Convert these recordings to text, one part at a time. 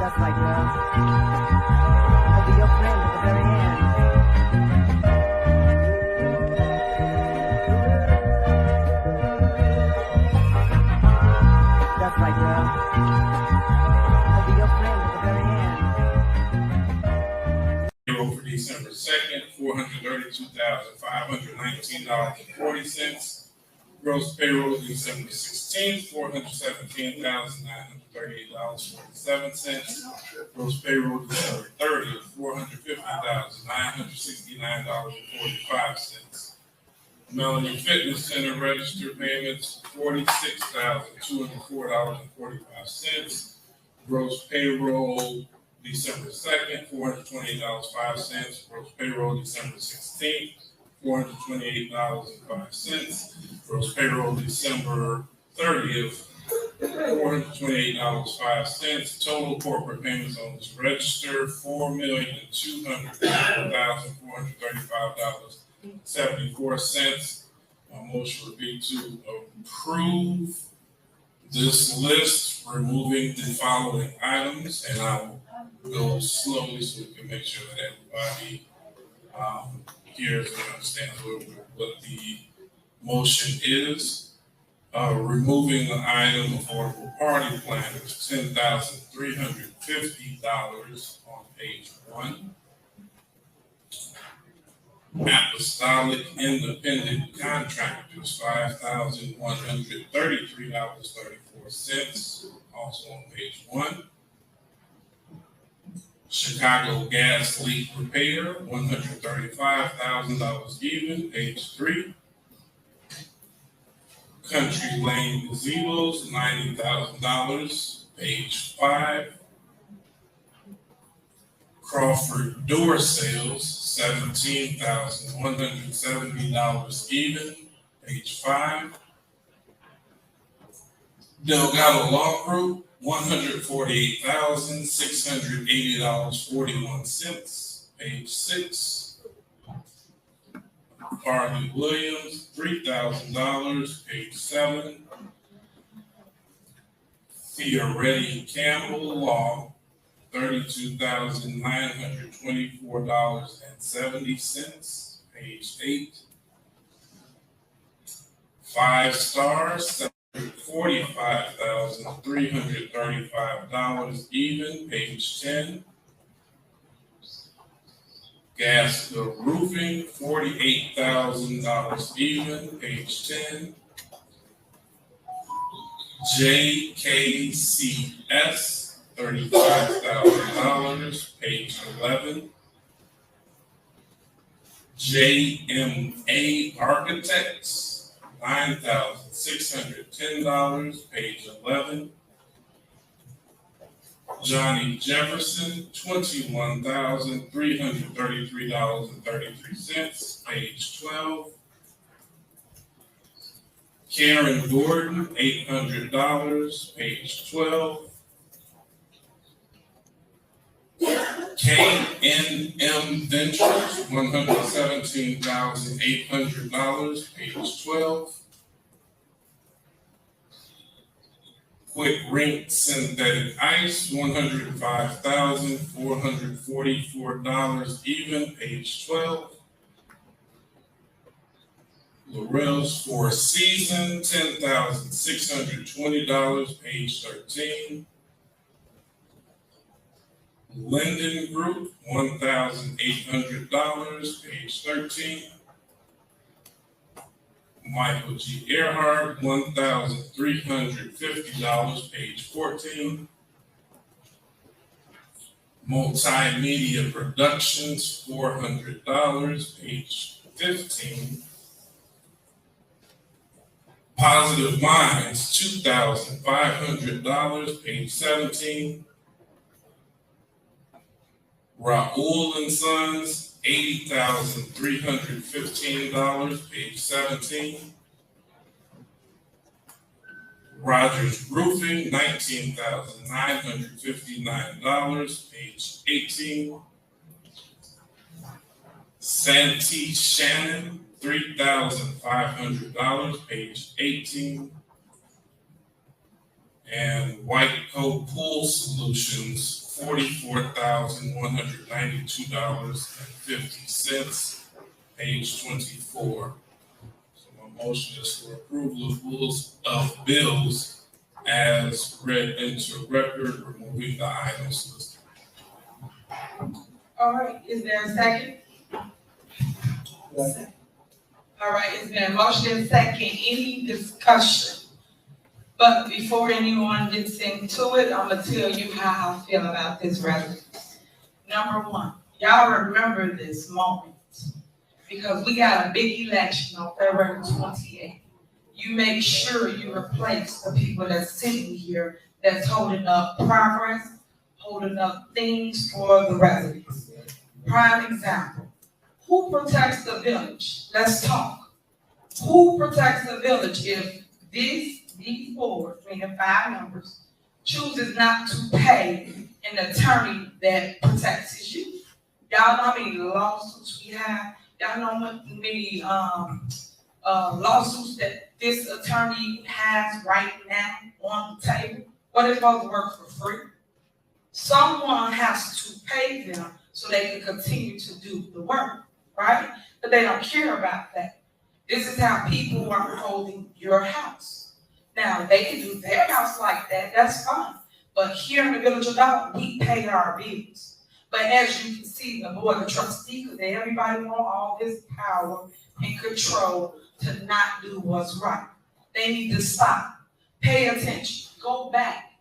That's right, girl. I'll be your friend at the very end. That's right, girl. I'll be your friend at the very end. Payroll for December 2nd, $432,519.40. Gross payroll December 16th, $417,938.47. Gross payroll December 30th, $450,969.45. Melanie Fitness Center register payments $46,204.45. Gross payroll December 2nd, $428.05. Gross payroll December 16th, $428.05. Gross payroll December 30th, $428.05. Total corporate payments on this register, $4,204,435.74. My motion would be to approve this list, removing the following items, and I will go slowly so we can make sure that everybody hears and understands what the motion is. Removing the item affordable party planners, $10,350 on page 1. Apostolic independent contractors, $5,133.34, also on page 1. Chicago gas leak repair, $135,000 even, page 3. Country Lane gazebos, $90,000, page 5. Crawford door sales, $17,170 even, page 5. Delgado Law Group, $148,680.41, page 6. Harley Williams, $3,000, page 7. Fioretti Campbell Law, $32,924.70, page 8. 5 Stars, $45,335 even, page 10. Gasco Roofing, $48,000 even, page 10. JKCS, $35,000, page 11. JMA Architects, $9,610, page 11. Johnny Jefferson, $21,333.33, page 12. Karen Gordon, $800, page 12. K&M Ventures, $117,800, page 12. Quick Rink Synthetic Ice, $105,444 even, page 12. Laurel's Four Season, $10,620, page 13. Linden Group, $1,800, page 13. Michael G. Earhart, $1,350, page 14. Multimedia Productions, $400, page 15. Positive Minds, $2,500, page 17. Raoul and Sons, $80,315, page 17. Rogers Roofing, $19,959, page 18. Santee Shannon, $3,500, page 18. And White Coat Pool Solutions, $44,192.50, page 24. So my motion is for approval of bills as read into record, removing the items listed. All right, is there a second? Second. All right, is there a motion and second, any discussion? But before anyone gets into it, I'm gonna tell you how I feel about this resolution. Number one, y'all remember this moment, because we got a big election on February 28th. You make sure you replace the people that's sitting here that's holding up progress, holding up things for the residents. Prime example, who protects the village? Let's talk. Who protects the village if these boards, meaning 5 members, chooses not to pay an attorney that protects you? Y'all know how many lawsuits we have? Y'all know how many lawsuits that this attorney has right now on the table? What is supposed to work for free? Someone has to pay them so they can continue to do the work, right? But they don't care about that. This is how people are holding your house. Now, they can do their house like that, that's fine. But here in the Village of Dolton, we pay our bills. But as you can see, the board of trustees, because everybody want all this power and control to not do what's right. They need to stop, pay attention, go back.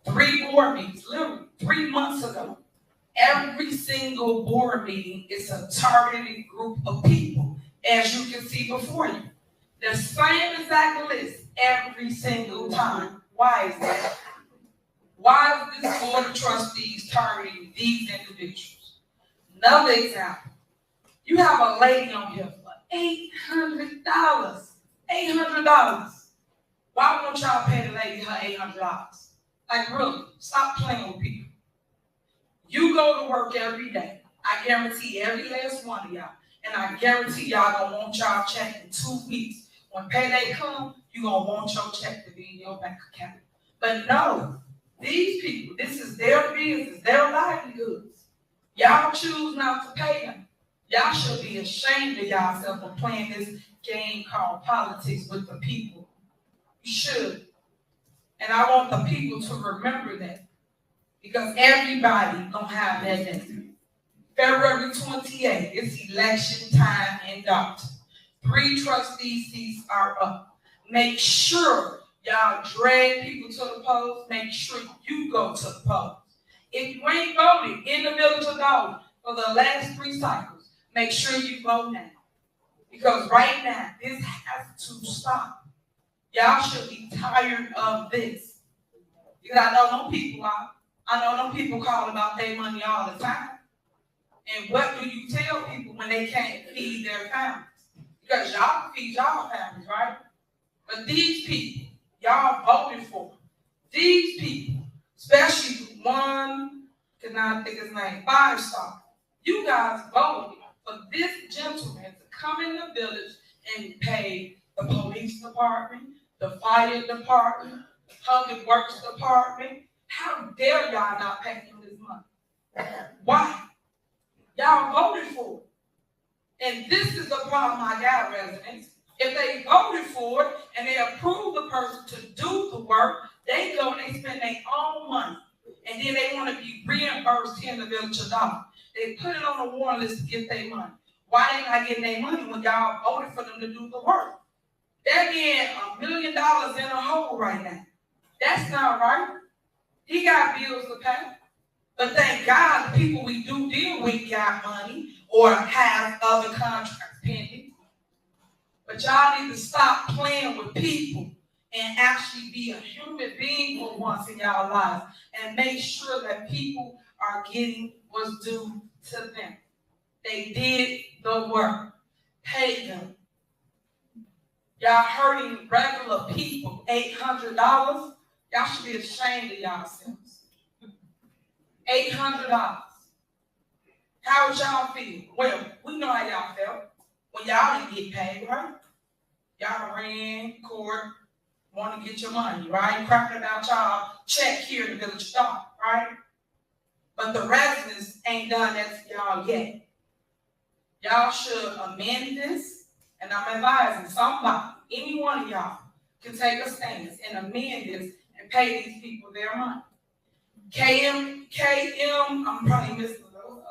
3 board meetings, literally 3 months ago. Every single board meeting is a targeted group of people, as you can see before you. The same exact list every single time. Why is that? Why is this board of trustees targeting these individuals? Another example. You have a lady on here for $800. $800. Why won't y'all pay the lady her $800? Like, really, stop playing with people. You go to work every day. I guarantee every last one of y'all. And I guarantee y'all gonna want y'all check in 2 weeks. When payday come, you gonna want your check to be in your bank account. But no, these people, this is their business, their livelihoods. Y'all choose not to pay them. Y'all should be ashamed of yourself for playing this game called politics with the people. You should. And I want the people to remember that. Because everybody gonna have that day. February 28th, it's election time in Dolton. 3 trustee seats are up. Make sure y'all drag people to the polls. Make sure you go to the polls. If you ain't voted in the Village of Dolton for the last 3 cycles, make sure you vote now. Because right now, this has to stop. Y'all should be tired of this. Because I know them people are. I know them people call about their money all the time. And what do you tell people when they can't feed their families? Because y'all feed y'all families, right? But these people, y'all voted for. These people, especially one, cannot think his name, 5-star. You guys voted for this gentleman to come in the village and pay the police department, the fire department, the public works department. How dare y'all not pay him this money? Why? Y'all voted for it. And this is the problem I got, residents. If they voted for it and they approved the person to do the work, they go and they spend their own money. And then they want to be reimbursed here in the Village of Dolton. They put it on a warrant list to get their money. Why they not getting their money when y'all voted for them to do the work? They're being $1 million in a hole right now. That's not right. He got bills to pay. But thank God the people we do deal with got money or have other contracts pending. But y'all need to stop playing with people and actually be a human being for once in y'all lives and make sure that people are getting what's due to them. They did the work. Pay them. Y'all hurting regular people, $800. Y'all should be ashamed of yourselves. $800. How would y'all feel? Well, we know how y'all felt when y'all didn't get paid, right? Y'all ran court, want to get your money, right? Cracking about y'all check here in the Village of Dolton, right? but the residents ain't done that to y'all yet. Y'all should amend this, and I'm advising somebody, any one of y'all, can take a stance and amend this and pay these people their money. I'm probably missing those.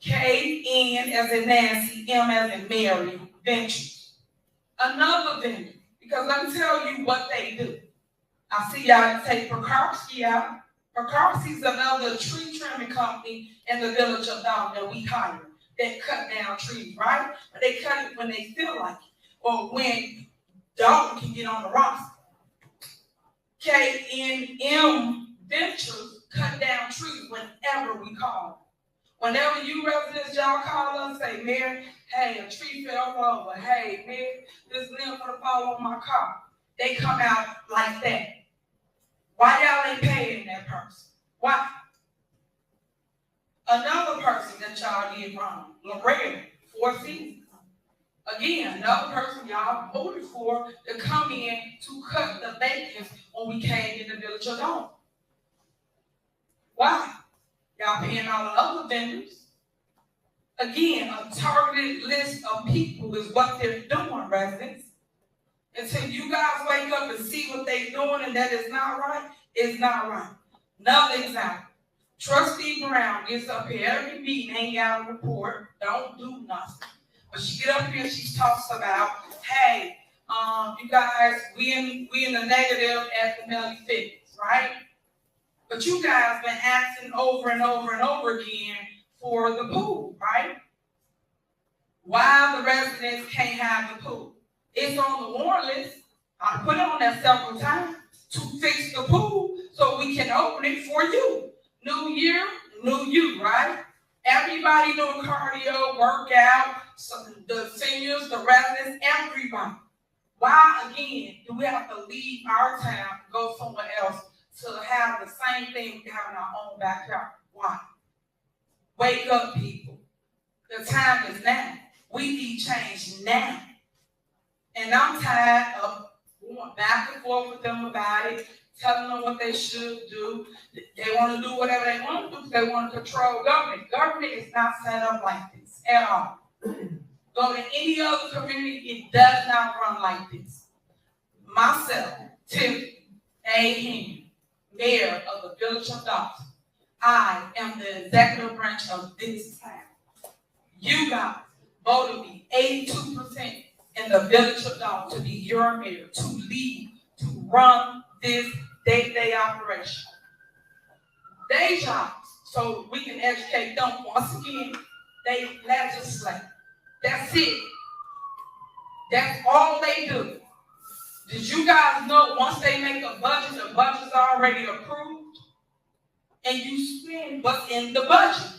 KN as in Nancy, M as in Mary, Ventures. Another vendor, because let me tell you what they do. I see y'all take Prakarsky out. Prakarsky's another tree trimming company in the village of Dolton that we hire. They cut down trees, right? But they cut it when they feel like it, or when Dolton can get on the roster. KNM Ventures cut down trees whenever we call them. Whenever you residents, y'all call us, say, Mary, hey, a tree fell over. Hey, Mary, this limb gonna fall on my car. They come out like that. Why y'all ain't paying that person? Why? Another person that y'all did wrong, Loretta, 4 Seasons. Again, another person y'all voted for to come in to cut the vacancies when we came in the village of Dolton. Why? Y'all paying all the other vendors. Again, a targeted list of people is what they're doing, residents. Until you guys wake up and see what they're doing and that is not right, it's not right. Another example. Trustee Brown gets up here every meeting, ain't got a report, don't do nothing. But she get up here and she talks about, hey, you guys, we in the negative at the Melly Fitness, right? But you guys been asking over and over and over again for the pool, right? Why the residents can't have the pool? It's on the warrant list. I put it on there several times to fix the pool so we can open it for you. New year, new you, right? Everybody doing cardio, workout, the seniors, the residents, everybody. Why, again, do we have to leave our town and go somewhere else to have the same thing we have in our own backyard? Why? Wake up, people. The time is now. We need change now. And I'm tired of going back and forth with them about it, telling them what they should do. They want to do whatever they want to do because they want to control government. Government is not set up like this at all. Go to any other community, it does not run like this. Myself, Tiffany Henyard, mayor of the village of Dolton, I am the executive branch of this town. You guys voted me 82% in the village of Dolton to be your mayor, to lead, to run this day-to-day operation. Day jobs, so we can educate them. Once again, they legislate. That's it. That's all they do. Did you guys know once they make a budget, the budget's already approved? And you spend what's in the budget.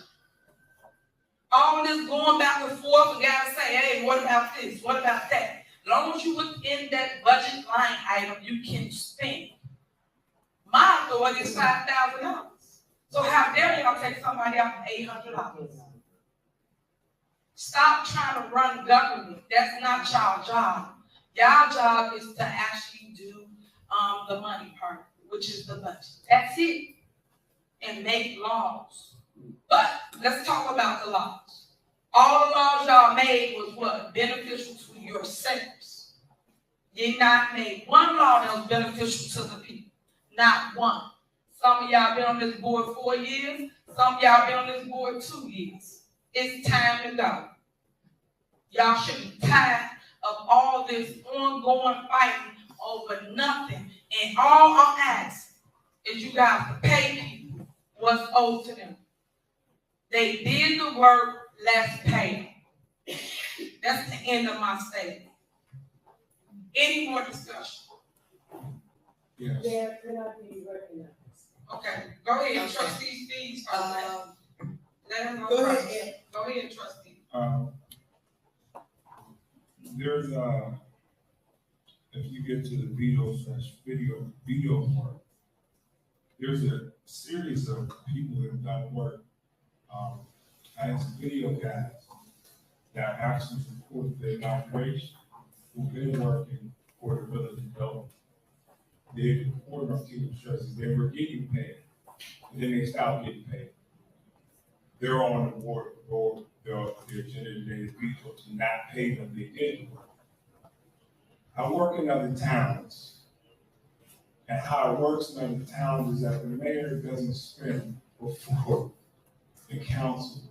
All this going back and forth, we gotta say, hey, what about this? What about that? As long as you put in that budget line item, you can spend. My authority is $5,000. So how dare y'all take somebody out for $800? Stop trying to run government. That's not y'all job. Y'all job is to actually do the money part, which is the budget. That's it. And make laws. But let's talk about the laws. All the laws y'all made was what? Beneficial to yourselves. You not made one law that was beneficial to the people. Not one. Some of y'all been on this board 4 years. Some of y'all been on this board 2 years. It's time to go. Y'all should be tired of all this ongoing fighting over nothing. And all I'm asking is you guys to pay people what's owed to them. They did the work, let's pay them. That's the end of my statement. Any more discussion? Yes. Yeah, we're not being recognized. Okay, go ahead, trustee Steve. Let him know. Go ahead. Go ahead, trustee. There's if you get to the video part, there's a series of people that have done work as video guys that actually support the operation who've been working for the village of Dolton. they report on Team Trustees, they were getting paid, and then they stopped getting paid. They're on the board, the agenda today is veto to not pay them, they didn't work. I work in other towns, and how it works in other towns is that the mayor doesn't spend before the council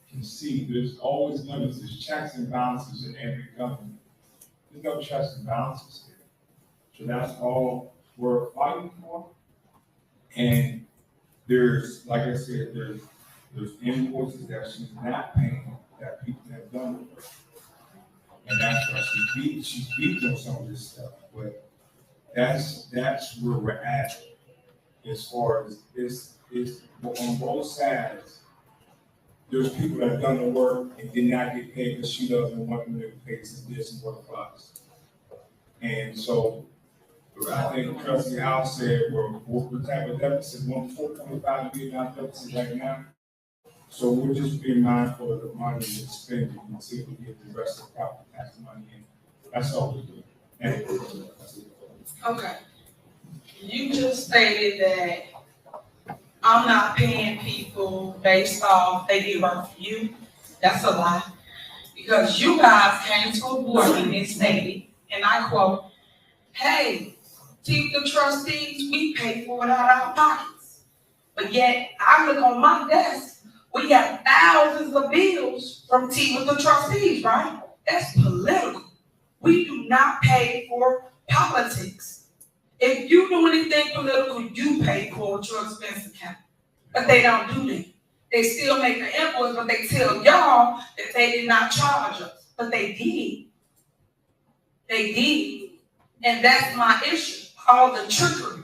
can see. There's always limits, there's checks and balances in every government. There's no checks and balances here. So that's all we're fighting for. And there's, like I said, there's invoices that she's not paying that people have done. And that's why she's beat on some of this stuff. But that's where we're at as far as it's on both sides. There's people that have done the work and did not get paid because she doesn't want them to get paid since this and what applies. And so I think Trustee House said we're type of deficit, 1.45 billion deficit right now. So we'll just be mindful of the money we're spending until we get the rest of the property tax money in. That's all we do. And Okay. You just stated that I'm not paying people based off they did work for you. That's a lie. Because you guys came to a board meeting and stated, and I quote, hey, the trustees, we pay for it out of our pockets. But yet, I look on my desk, we got thousands of bills from the trustees, right? That's political. We do not pay for politics. If you do anything political, you pay for your expense account. But they don't do that. They still make an invoice, but they tell y'all that they did not charge us. But they did. They did. And that's my issue. All the trickery.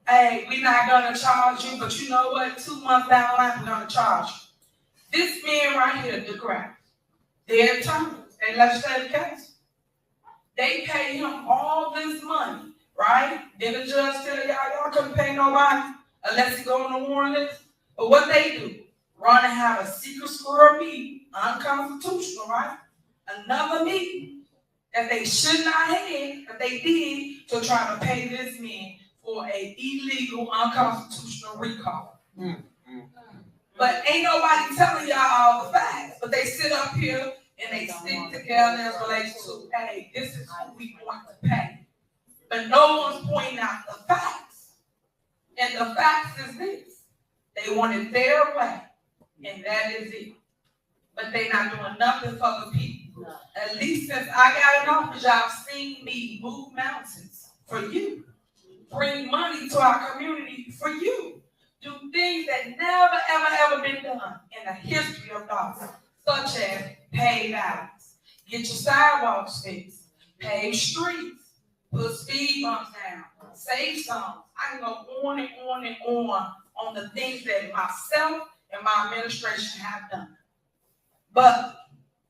Hey, we're not gonna charge you, but you know what? 2 months down the line, we're gonna charge you. This man right here, the DeGrasse, their attorneys, they legislative case. They pay him all this money, right? Then the judge tell y'all couldn't pay nobody unless he go on the warrant list. But what they do, run and have a secret squirrel meeting, unconstitutional, right? Another meeting that they should not have, that they did to try to pay this man for an illegal, unconstitutional recall. But ain't nobody telling y'all all the facts. But they sit up here and they stick together as relates to, hey, this is who we want to pay. But no one's pointing out the facts. And the facts is this. They want it their way. And that is it. But they're not doing nothing for the people. At least since I got in office, y'all seen me move mountains for you. Bring money to our community for you. Do things that never, ever been done in the history of Dolton, such as pave alleys, get your sidewalks fixed, pave streets, put speed bumps down, save songs. I can go on and on and on the things that myself and my administration have done. But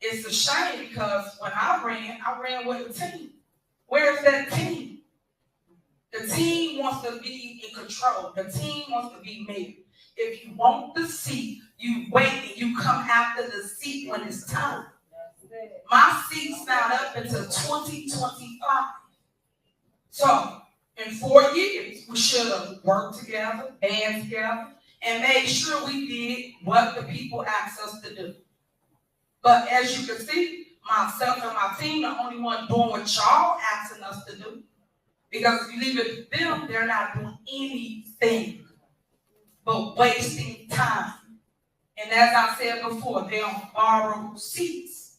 it's a shame because when I ran with a team. Where's that team? The team wants to be in control. The team wants to be mayor. If you want the seat, you wait and you come after the seat when it's time. My seat's not up until 2025. So, in 4 years, we should have worked together, band together, and made sure we did what the people asked us to do. But as you can see, myself and my team are the only one doing what y'all asking us to do. Because if you leave it to them, they're not doing anything but wasting time. And as I said before, they're on borrowed seats.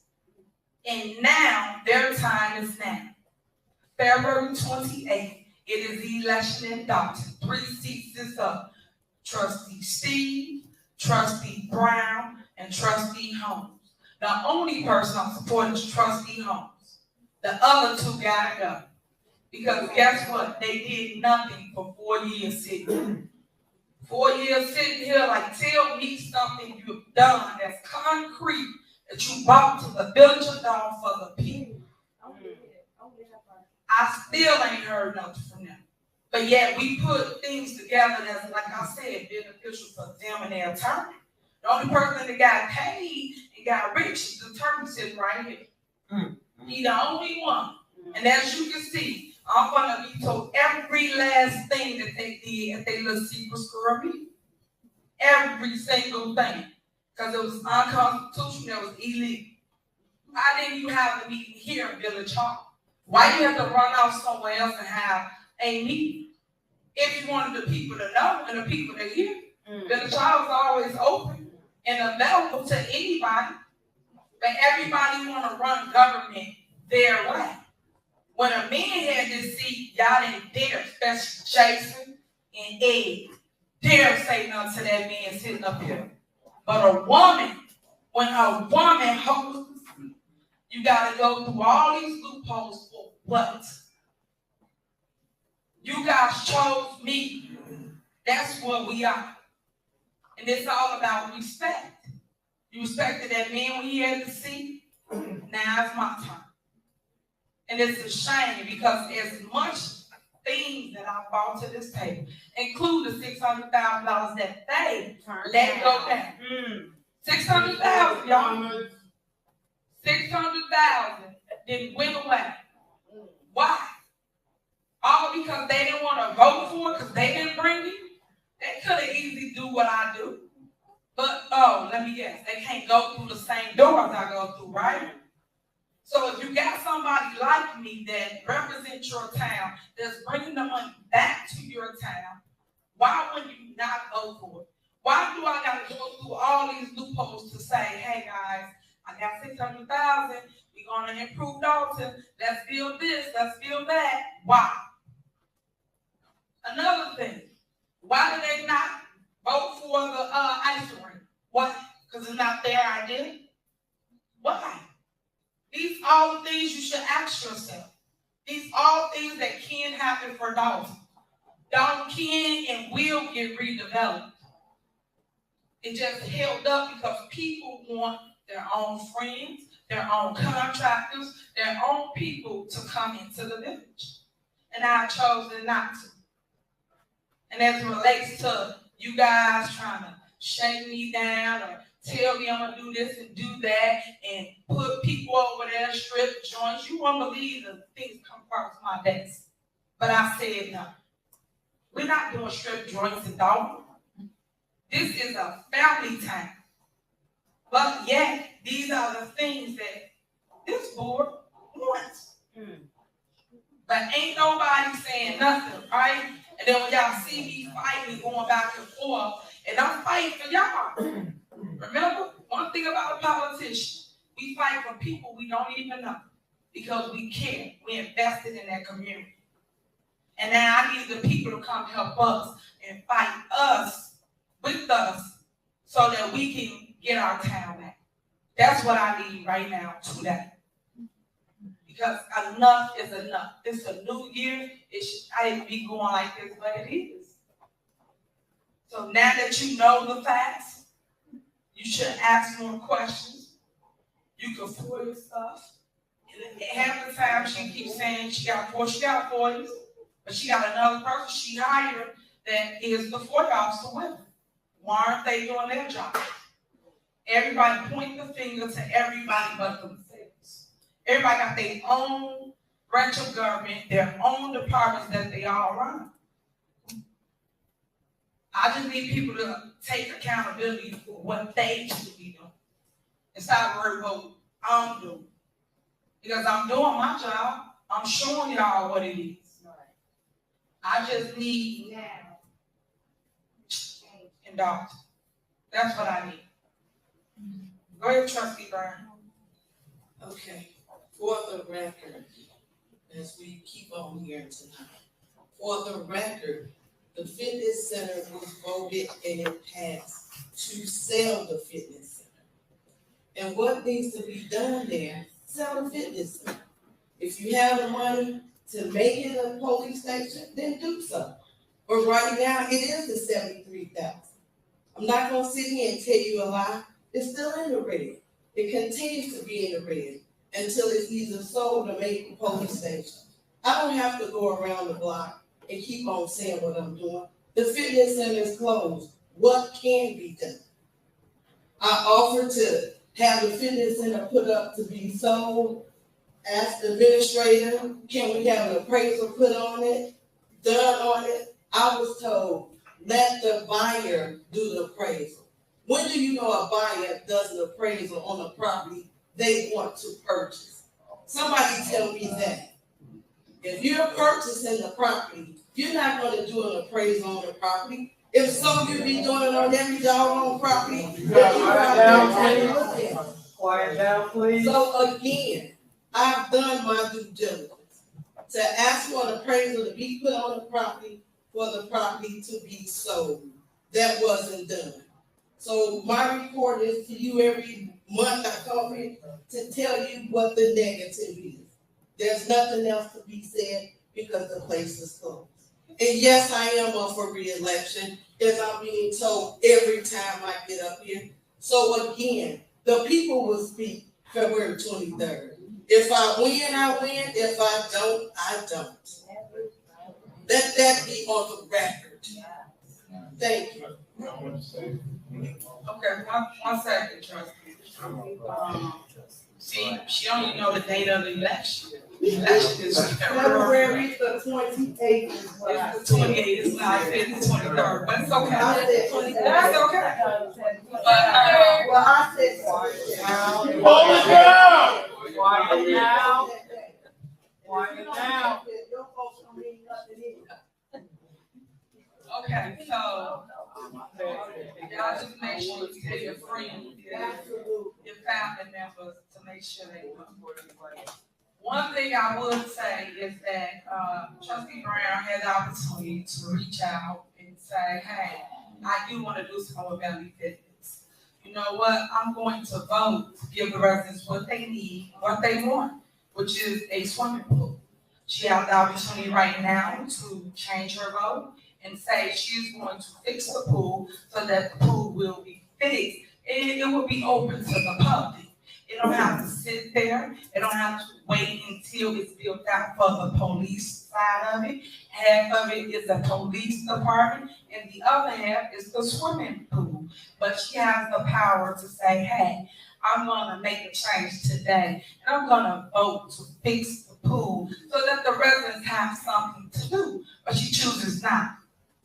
And now, their time is now. February 28th, it is the election in Dolton. 3 seats is up. Trustee Steve, Trustee Brown, and Trustee Holmes. The only person I'm supporting is Trustee Holmes. The other 2 gotta go. Because guess what? They did nothing for 4 years sitting here. 4 years sitting here, like, tell me something you've done that's concrete that you brought to the village of Dolton for the people. I still ain't heard nothing from them. But yet we put things together that's, like I said, beneficial for them and their attorney. The only person that got paid and got rich is the attorney sitting right here. He the only one. And as you can see, I'm going to veto every every last thing that they did at their little secret squirrel meeting. Every single thing. Because it was unconstitutional, it was illegal. I didn't even have the meeting here in Village Hall. Why you have to run off somewhere else and have a meeting? If you wanted the people to know and the people to hear, Village Hall is always open and available to anybody. But everybody want to run government their way. When a man had this seat, y'all didn't dare, especially Jason and Ed, dare say nothing to that man sitting up here. But a woman, when a woman holds the seat, you got to go through all these loopholes for what? You guys chose me. That's what we are. And it's all about respect. You respected that man when he had the seat. Now it's my turn. And it's a shame because as much things that I brought to this table, include the $600,000 that they let go down. 600,000, y'all. 600,000 then went away. Why? All because they didn't want to vote for it because they didn't bring it. They could have easily do what I do. But, let me guess, they can't go through the same doors I go through, right? So if you got somebody like me that represents your town, that's bringing the money back to your town, why would you not vote for it? Why do I got to go through all these loopholes to say, hey guys, I got 600,000, we're going to improve Dolton, let's build this, let's build that. Why? Another thing, why do they not vote for the ice rink? What? Because it's not their idea? Why? These are all the things you should ask yourself. These are all things that can happen for Dolton. Dolton can and will get redeveloped. It just held up because people want their own friends, their own contractors, their own people to come into the village. And I chose not to. And as it relates to you guys trying to shake me down or tell me I'm going to do this and do that and put people over there, strip joints, you won't believe the things come across my desk. But I said no. We're not doing strip joints in Dolton. This is a family time. But yet, these are the things that this board wants. But ain't nobody saying nothing, right? And then when y'all see me fighting, going back and forth, and I'm fighting for y'all. Remember, one thing about a politician, we fight for people we don't even know because we care. We invested in that community. And now I need the people to come help us and fight us with us so that we can get our town back. That's what I need right now today. Because enough is enough. It's a new year. I didn't be going like this, but it is. So now that you know the facts, you should ask more questions. You can FOIA stuff. And half the time she keeps saying she got FOIAs, but she got another person she hired that is the FOIA officer with her. Why aren't they doing their job? Everybody point the finger to everybody but themselves. Everybody got their own branch of government, their own departments that they all run. I just need people to take accountability for what they should be doing. And stop worrying about what I'm doing. Because I'm doing my job. I'm showing y'all what it is. I just need now and Dolton. That's what I need. Go ahead, Trustee Brown. Okay, for the record, as we keep on here tonight, for the record, the fitness center was voted and it passed to sell the fitness center. And what needs to be done there, sell the fitness center. If you have the money to make it a police station, then do so. But right now, it is the $73,000. I'm not gonna sit here and tell you a lie. It's still in the red. It continues to be in the red until it's either sold or made a police station. I don't have to go around the block and keep on saying what I'm doing. The fitness center is closed. What can be done? I offered to have the fitness center put up to be sold. Ask the administrator, can we have an appraisal put on it? done on it, I was told, let the buyer do the appraisal. When do you know a buyer does an appraisal on a property they want to purchase? Somebody tell me that. If you're purchasing the property, you're not gonna do an appraisal on the property. If so, you'd be doing it on every doggone property. Quiet down, please. So again, I've done my due diligence to ask for an appraisal to be put on the property for the property to be sold. That wasn't done. So my report is to you every month I come here to tell you what the negative is. There's nothing else to be said because the place is closed. And yes, I am up for re-election, as I'm being told every time I get up here. So again, the people will speak February 23rd. If I win, I win. If I don't, I don't. Let that be on the record. Thank you. I want to say. Okay, one second, trustee. She only know the date of the election. The election is February. February the 28th is what I It's the 28th, it's not, it's the 23rd, but it's okay. I said 23rd. That's okay. But, Well, I said. Hold it down! Quiet down. Quiet down. Your folks don't mean nothing either. okay, so, y'all just make sure you tell your friends, your family members to make sure they come. One thing I would say is that, Trustee Brown had the opportunity to reach out and say, hey, I do want to do some with Valley Fitness. You know what? I'm going to vote to give the residents what they need, what they want, which is a swimming pool. She has the opportunity right now to change her vote and say she's going to fix the pool so that the pool will be fixed and it will be open to the public. It don't have to sit there. It don't have to wait until it's built out for the police side of it. Half of it is the police department, and the other half is the swimming pool. But she has the power to say, hey, I'm gonna make a change today, and I'm gonna vote to fix the pool so that the residents have something to do. But she chooses not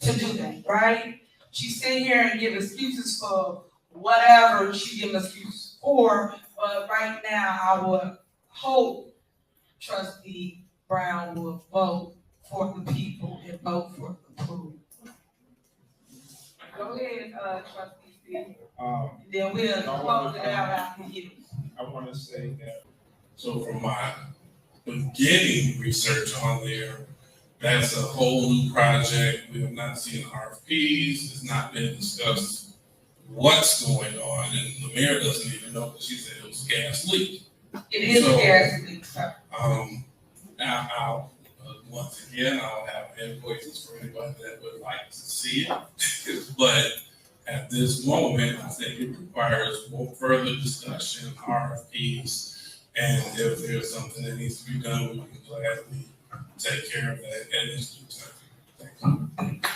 to do that, right? She sit here and give excuses for whatever she give excuses for. But right now, I would hope Trustee Brown will vote for the people and vote for the pool. Go ahead, Trustee Steve. Then we'll close it out after you. I want to say that. So from my beginning research on there, that's a whole new project. We have not seen RFPs. It's not been discussed what's going on, and the mayor doesn't even know, because she said it was a gas leak. It is So, a gas leak, sir. Now, I'll once again, I'll have invoices for anybody that would like to see it. But at this moment, I think it requires more further discussion, RFPs, and if there's something that needs to be done, we can gladly take care of that at this time. Thank you.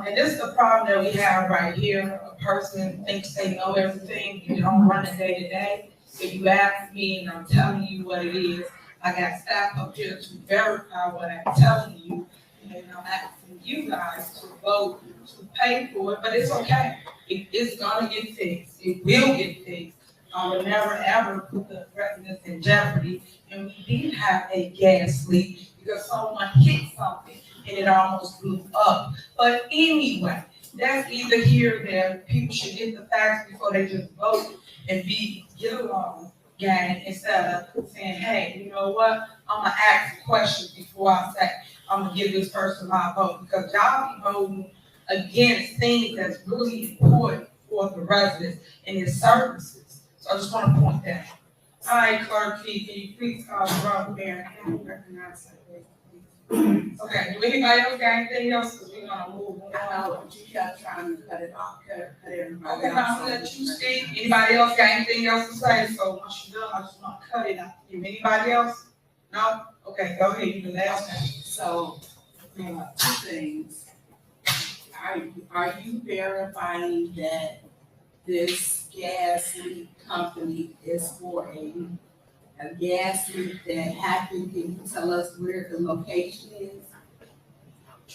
And this is the problem that we have right here. A person thinks they know everything, you don't run it day to day. If you ask me and I'm telling you what it is, I got staff up here to verify what I'm telling you. And I'm asking you guys to vote to pay for it, but it's okay. It's gonna get fixed. It will get fixed. We'll never ever put the residents in jeopardy. And we did have a gas leak because someone hit something and it almost blew up. But anyway, that's either here or there. People should get the facts before they just vote and get along game instead of saying, hey, you know what? I'm gonna ask a question before I say I'm gonna give this person my vote, because y'all be voting against things that's really important for the residents and their services. So I just want to point that out. All right, Clerk Key, can you please call the roll, Mayor? Can you recognize that? Okay, do anybody else got anything else? Because we're gonna move on. But you kept trying to cut it off, cut everybody Okay, off. I'm gonna let you speak. Anybody else got anything else to say? So once you're done, I just want to cut it out. Anybody else? No? Okay, go ahead, you the last one. So, two things. Are you verifying that this gas leak company is for a gas leak that happened? Can you tell us where the location is?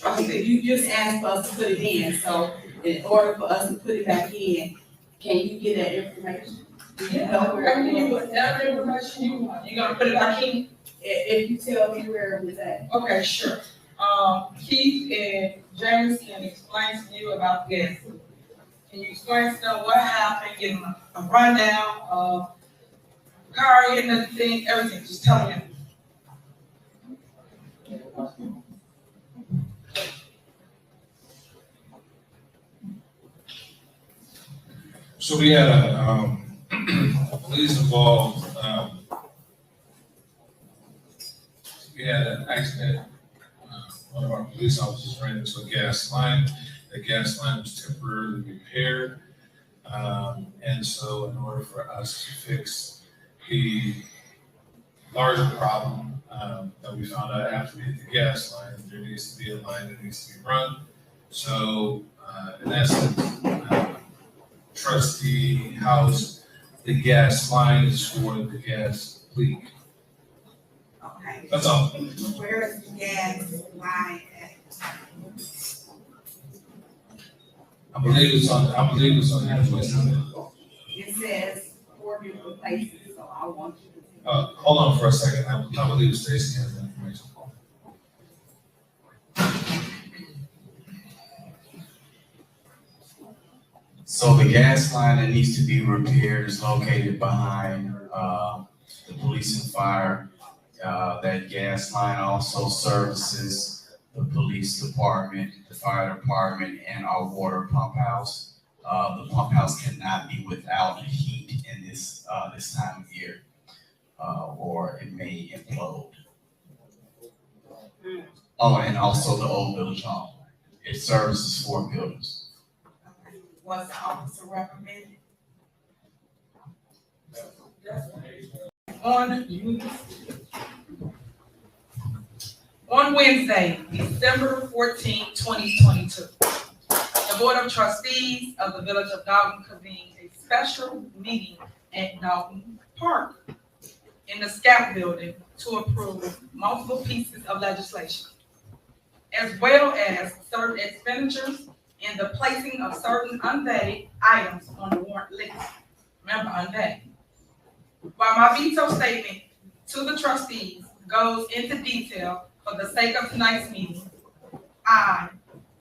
Okay, you just asked for us to put it in, so in order for us to put it back in, can you get that information? Do you know where Whatever you, it was? whatever information you want, you gonna put it back in? If you tell me where it was at. Okay, sure. Keith and James can explain to you about gas. Can you explain to them what happened, give them a rundown of car hitting the thing, everything, just tell them. So we had a, police involved, we had an accident. One of our police officers ran into a gas line. The gas line was temporarily repaired. And so in order for us to fix the larger problem, that we found out after we hit the gas line, there needs to be a line that needs to be run. So, in essence, trustee house, the gas line is for the gas leak. Okay, That's all. where is the gas line at? I believe it's on the invoice. It says 4 different places, so I want you to. Hold on for a second. I believe Stacy has the information. So the gas line that needs to be repaired is located behind, the police and fire. That gas line also services the police department, the fire department, and our water pump house. The pump house cannot be without heat in this time of year, or it may implode. Oh, and also the old village hall. It services 4 buildings. Was the officer recommended? On Wednesday, December 14, 2022, the Board of Trustees of the Village of Dolton convened a special meeting at Dolton Park in the SCAP building to approve multiple pieces of legislation, as well as certain expenditures and the placing of certain unvetted items on the warrant list. Remember, unvetted. While my veto statement to the trustees goes into detail for the sake of tonight's meeting, I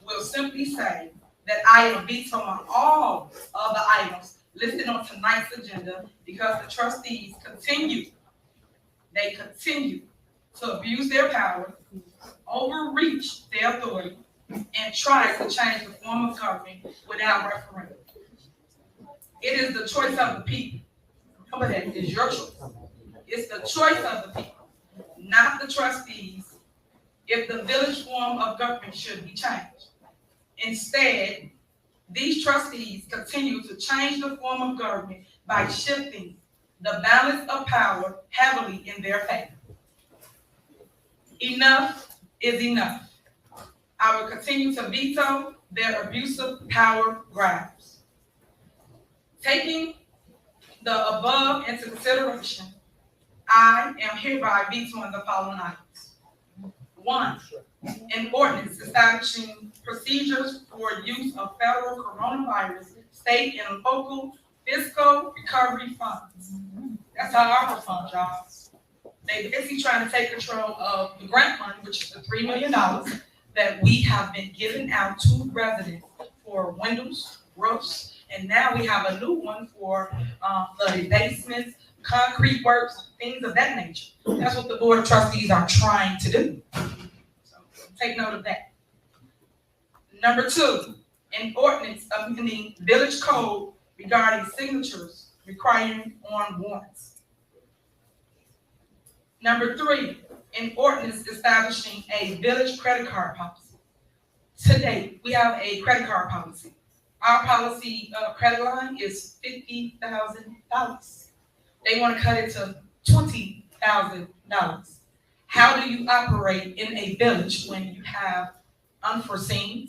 will simply say that I am vetoing all of the items listed on tonight's agenda because the trustees continue to abuse their power, overreach their authority, and try to change the form of government without referendum. It is the choice of the people. Remember that, it's your choice. It's the choice of the people, not the trustees, if the village form of government should be changed. Instead, these trustees continue to change the form of government by shifting the balance of power heavily in their favor. Enough is enough. I will continue to veto their abusive power grabs. Taking the above into consideration, I am hereby vetoing the following items. 1, an ordinance establishing procedures for use of federal coronavirus, state and local fiscal recovery funds. That's our ARPA fund, y'all. They basically trying to take control of the grant money, which is the $3 million that we have been giving out to residents for windows, roofs, and now we have a new one for flooded basements, concrete works, things of that nature. That's what the Board of Trustees are trying to do. So take note of that. Number 2, an ordinance amending village code regarding signatures requiring on warrants. Number 3, an ordinance establishing a village credit card policy. Today, we have a credit card policy. Our policy credit line is $50,000. They want to cut it to $20,000. How do you operate in a village when you have unforeseen,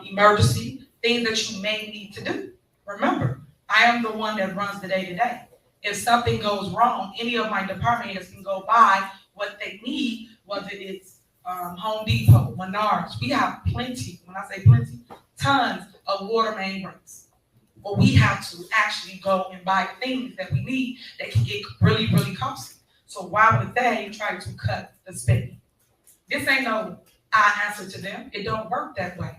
emergency, things that you may need to do? Remember, I am the one that runs the day-to-day. If something goes wrong, any of my department heads can go buy what they need, whether it's Home Depot, Menards. We have plenty, when I say plenty, tons of water main breaks. But we have to actually go and buy things that we need that can get really, really costly. So why would they try to cut the spending? This ain't no I answer to them. It don't work that way.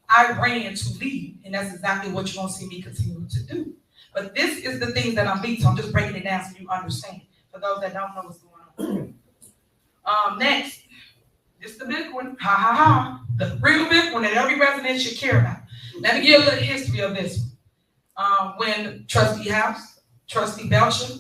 I ran to lead, and that's exactly what you're gonna see me continue to do. But this is the things that I'm beating, so I'm just breaking it down so you understand. For those that don't know what's going on. Next, this is the big one. Ha ha ha. The real big one that every resident should care about. Let me give you a little history of this one. When Trustee House, Trustee Belcher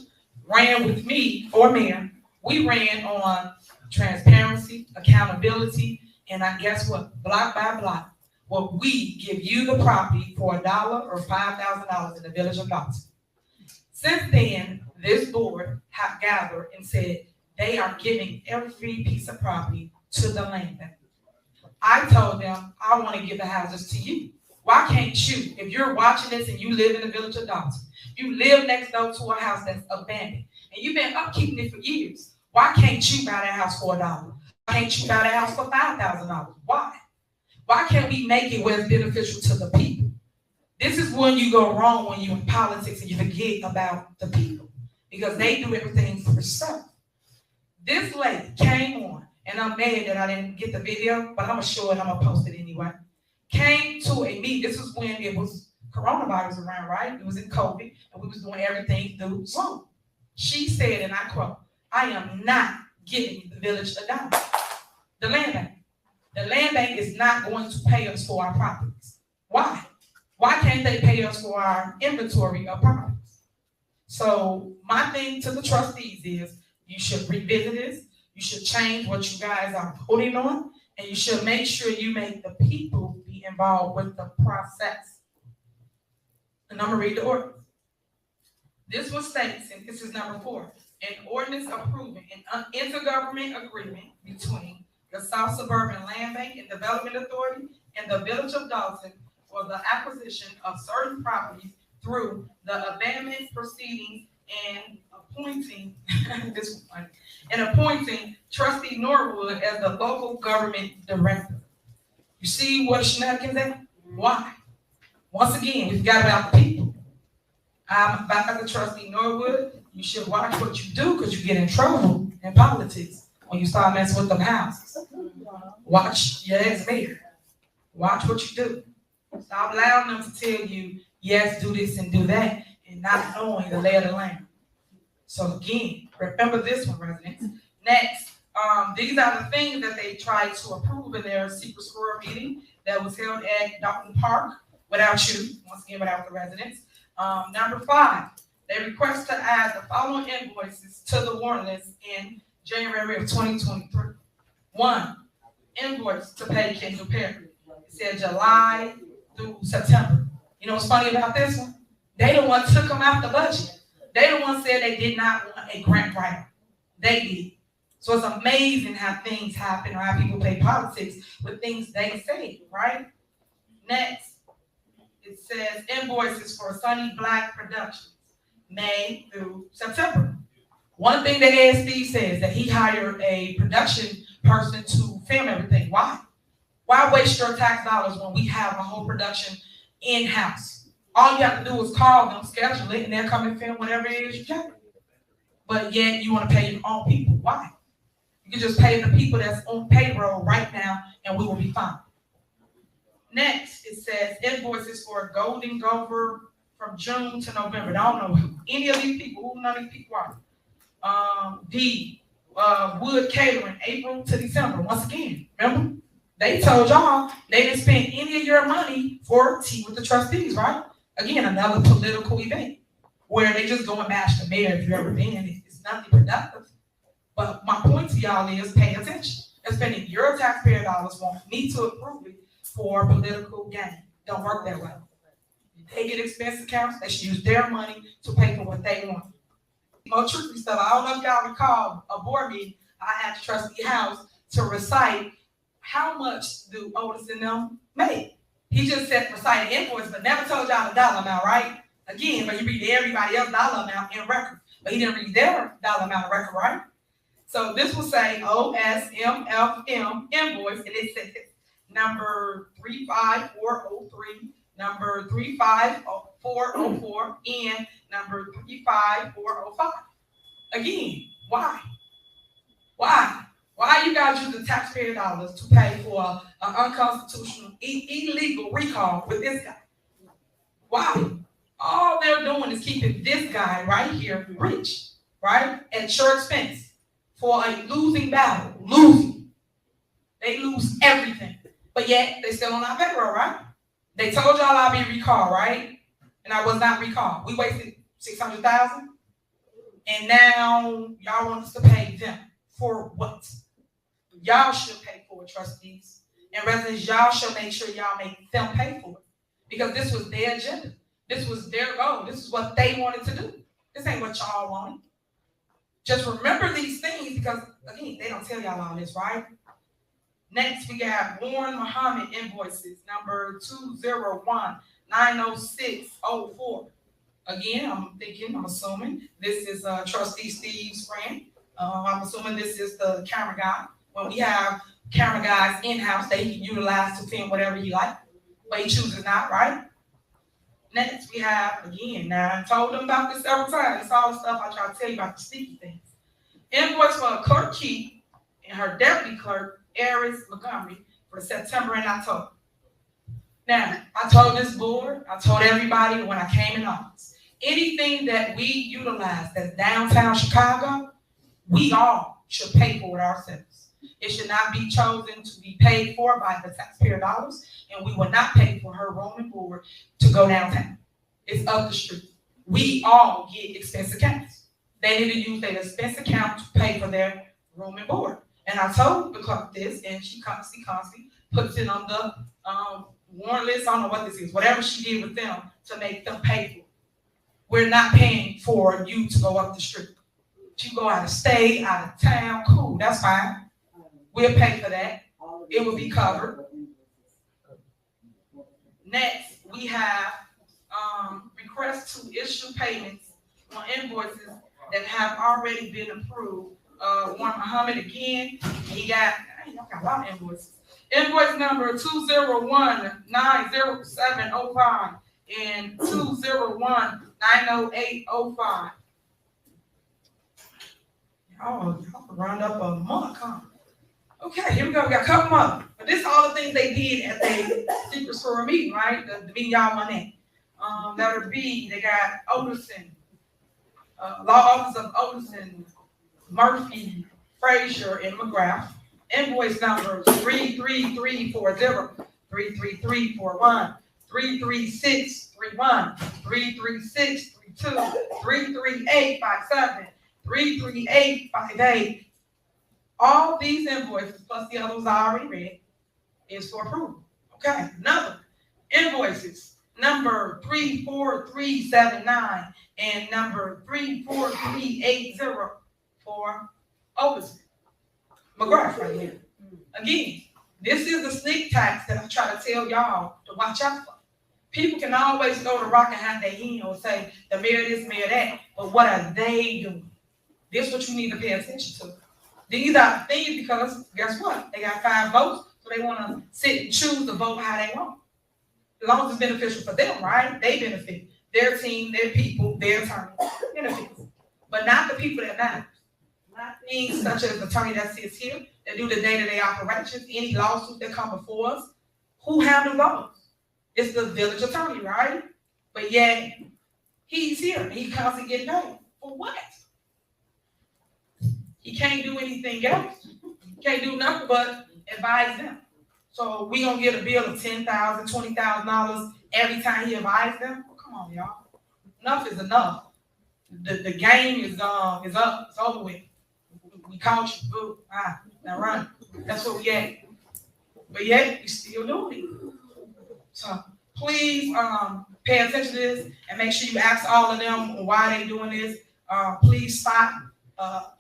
ran with me for mayor, we ran on transparency, accountability, and I guess what? Block by block. Well, we give you the property for $1 or $5,000 in the village of Dolton. Since then, this board have gathered and said they are giving every piece of property to the land bank. I told them I want to give the houses to you. Why can't you, if you're watching this and you live in the village of Dolton, you live next door to a house that's abandoned, and you've been upkeeping it for years, why can't you buy that house for $1? Why can't you buy that house for $5,000? Why? Why can't we make it where it's beneficial to the people? This is when you go wrong when you're in politics and you forget about the people, because they do everything for self. This lady came on, and I'm mad that I didn't get the video, but I'm gonna show it, I'm gonna post it anyway. Came to a meeting. This was when it was coronavirus around, right? It was in COVID, and we was doing everything through Zoom. She said, and I quote, "I am not giving the village $1. The land bank. The land bank is not going to pay us for our properties. Why? Why can't they pay us for our inventory of properties?" So my thing to the trustees is, you should revisit this. You should change what you guys are voting on, and you should make sure you make the people be involved with the process. And I'm gonna read the ordinance. This one states, and this is number 4, an ordinance approving an intergovernment agreement between the South Suburban Land Bank and Development Authority and the Village of Dolton for the acquisition of certain properties through the abandonment proceedings and appointing appointing Trustee Norwood as the local government director. You see what shenanigans are? Why? Once again, we forgot about the people. I'm back at the Trustee Norwood. You should watch what you do, because you get in trouble in politics when you start messing with them houses. Watch your ex-mayor. Watch what you do. Stop allowing them to tell you, yes, do this and do that, and not knowing the lay of the land. So again, remember this one, residents. Next, these are the things that they tried to approve in their secret squirrel meeting that was held at Dolton Park without you, once again, without the residents. Number 5, they request to add the following invoices to the warrant list in January of 2023. 1, invoice to pay Kendall Perry. It said July through September. You know what's funny about this one? They the one took them out the budget. They the one said they did not want a grant writer. They did. So it's amazing how things happen, or how people play politics with things they say, right? Next, it says invoices for Sunny Black Productions, May through September. One thing that ASD says that he hired a production person to film everything. Why? Why waste your tax dollars when we have a whole production in-house? All you have to do is call them, schedule it, and they'll come and film whatever it is you can. But yet you want to pay your own people. Why? You can just pay the people that's on payroll right now, and we will be fine. Next, it says invoices for Golden Gopher from June to November. I don't know who any of these people, who none of these people are. Wood Catering, April to December. Once again, remember? They told y'all they didn't spend any of your money for tea with the trustees, right? Again, another political event where they just go and bash the mayor. If you've ever been, it's nothing productive. But my point to y'all is pay attention. They're spending your taxpayer dollars, want me to approve it for political gain. Don't work that way. They get expense accounts, they should use their money to pay for what they want. More tricky stuff. I don't know if y'all recall a board meeting I had Trustee House to recite how much do Otis and them make. He just said recite an invoice, but never told y'all the dollar amount, right? Again, but you read everybody else's dollar amount in record, but he didn't read their dollar amount in record, right? So this will say OSMFM invoice, and it says number 35403, number 35404, and number 35405. Again, why? Why? Why you guys use the taxpayer dollars to pay for an unconstitutional, illegal recall with this guy? Why? All they're doing is keeping this guy right here rich, right? At your expense for a losing battle. Losing. They lose everything. But yet, they still on our payroll, right? They told y'all I'll be recalled, right? And I was not recalled. We wasted $600,000. And now y'all want us to pay them for what? Y'all should pay for it, trustees. And residents, y'all should make sure y'all make them pay for it. Because this was their agenda. This was their goal. This is what they wanted to do. This ain't what y'all wanted. Just remember these things because, again, they don't tell y'all all this, right? Next, we got Warren Muhammad invoices, number 201-90604. Again, I'm assuming this is Trustee Steve's friend. I'm assuming this is the camera guy. When we have camera guys in-house, they can utilize to film whatever he likes, but he chooses not, right? Next, we have, again, now I told them about this several times. It's all the stuff I try to tell you about the sneaky things. Invoice for Clerk Key and her deputy clerk, Aris Montgomery, for September and October. Now, I told this board, I told everybody when I came in office, anything that we utilize that's downtown Chicago, we all should pay for it ourselves. It should not be chosen to be paid for by the taxpayer dollars, and we will not pay for her room and board to go downtown. It's up the street. We all get expense accounts. They need to use their expense account to pay for their room and board. And I told the clerk this, and she constantly puts it on the warrant list. I don't know what this is, whatever she did with them to make them pay for it. We're not paying for you to go up the street. You go out of state, out of town, cool, that's fine. We'll pay for that. It will be covered. Next, we have requests to issue payments on invoices that have already been approved. Warren Muhammad again, he got a lot of invoices. Invoice number 201-90705 and 201-90805. Y'all can round up a month, huh? Okay, here we go. We got a couple more. But this is all the things they did at the secret store meeting, right? The meeting y'all went in. That would be, they got Oderson, Law Office of Oderson, Murphy, Frazier, and McGrath. Invoice numbers 33340, 33341, 33631, 33632, 33857, 33858. All these invoices, plus the others I already read, is for approval. Okay, another invoices, number 34379 and number 34380 for Overton. McGrath right here. Again, this is the sneak tax that I try to tell y'all to watch out for. People can always go to rock and have their hand or say, the mayor this, mayor that, but what are they doing? This is what you need to pay attention to. These are things because, guess what? They got 5 votes, so they want to sit and choose to vote how they want. As long as it's beneficial for them, right? They benefit. Their team, their people, their attorney benefits. But not the people that matter. Not things such as the attorney that sits here, that do the day-to-day operations, any lawsuit that come before us. Who handles those? It's the village attorney, right? But yet, he's here. He constantly getting paid. For what? He can't do anything else. He can't do nothing but advise them. So we gonna get a bill of $10,000, $20,000 every time he advises them? Well, come on, y'all. Enough is enough. The game is up. It's over with. We caught you. Boo. Now run. That's what we get. But yet we still doing it. So please pay attention to this and make sure you ask all of them why they doing this. Please stop.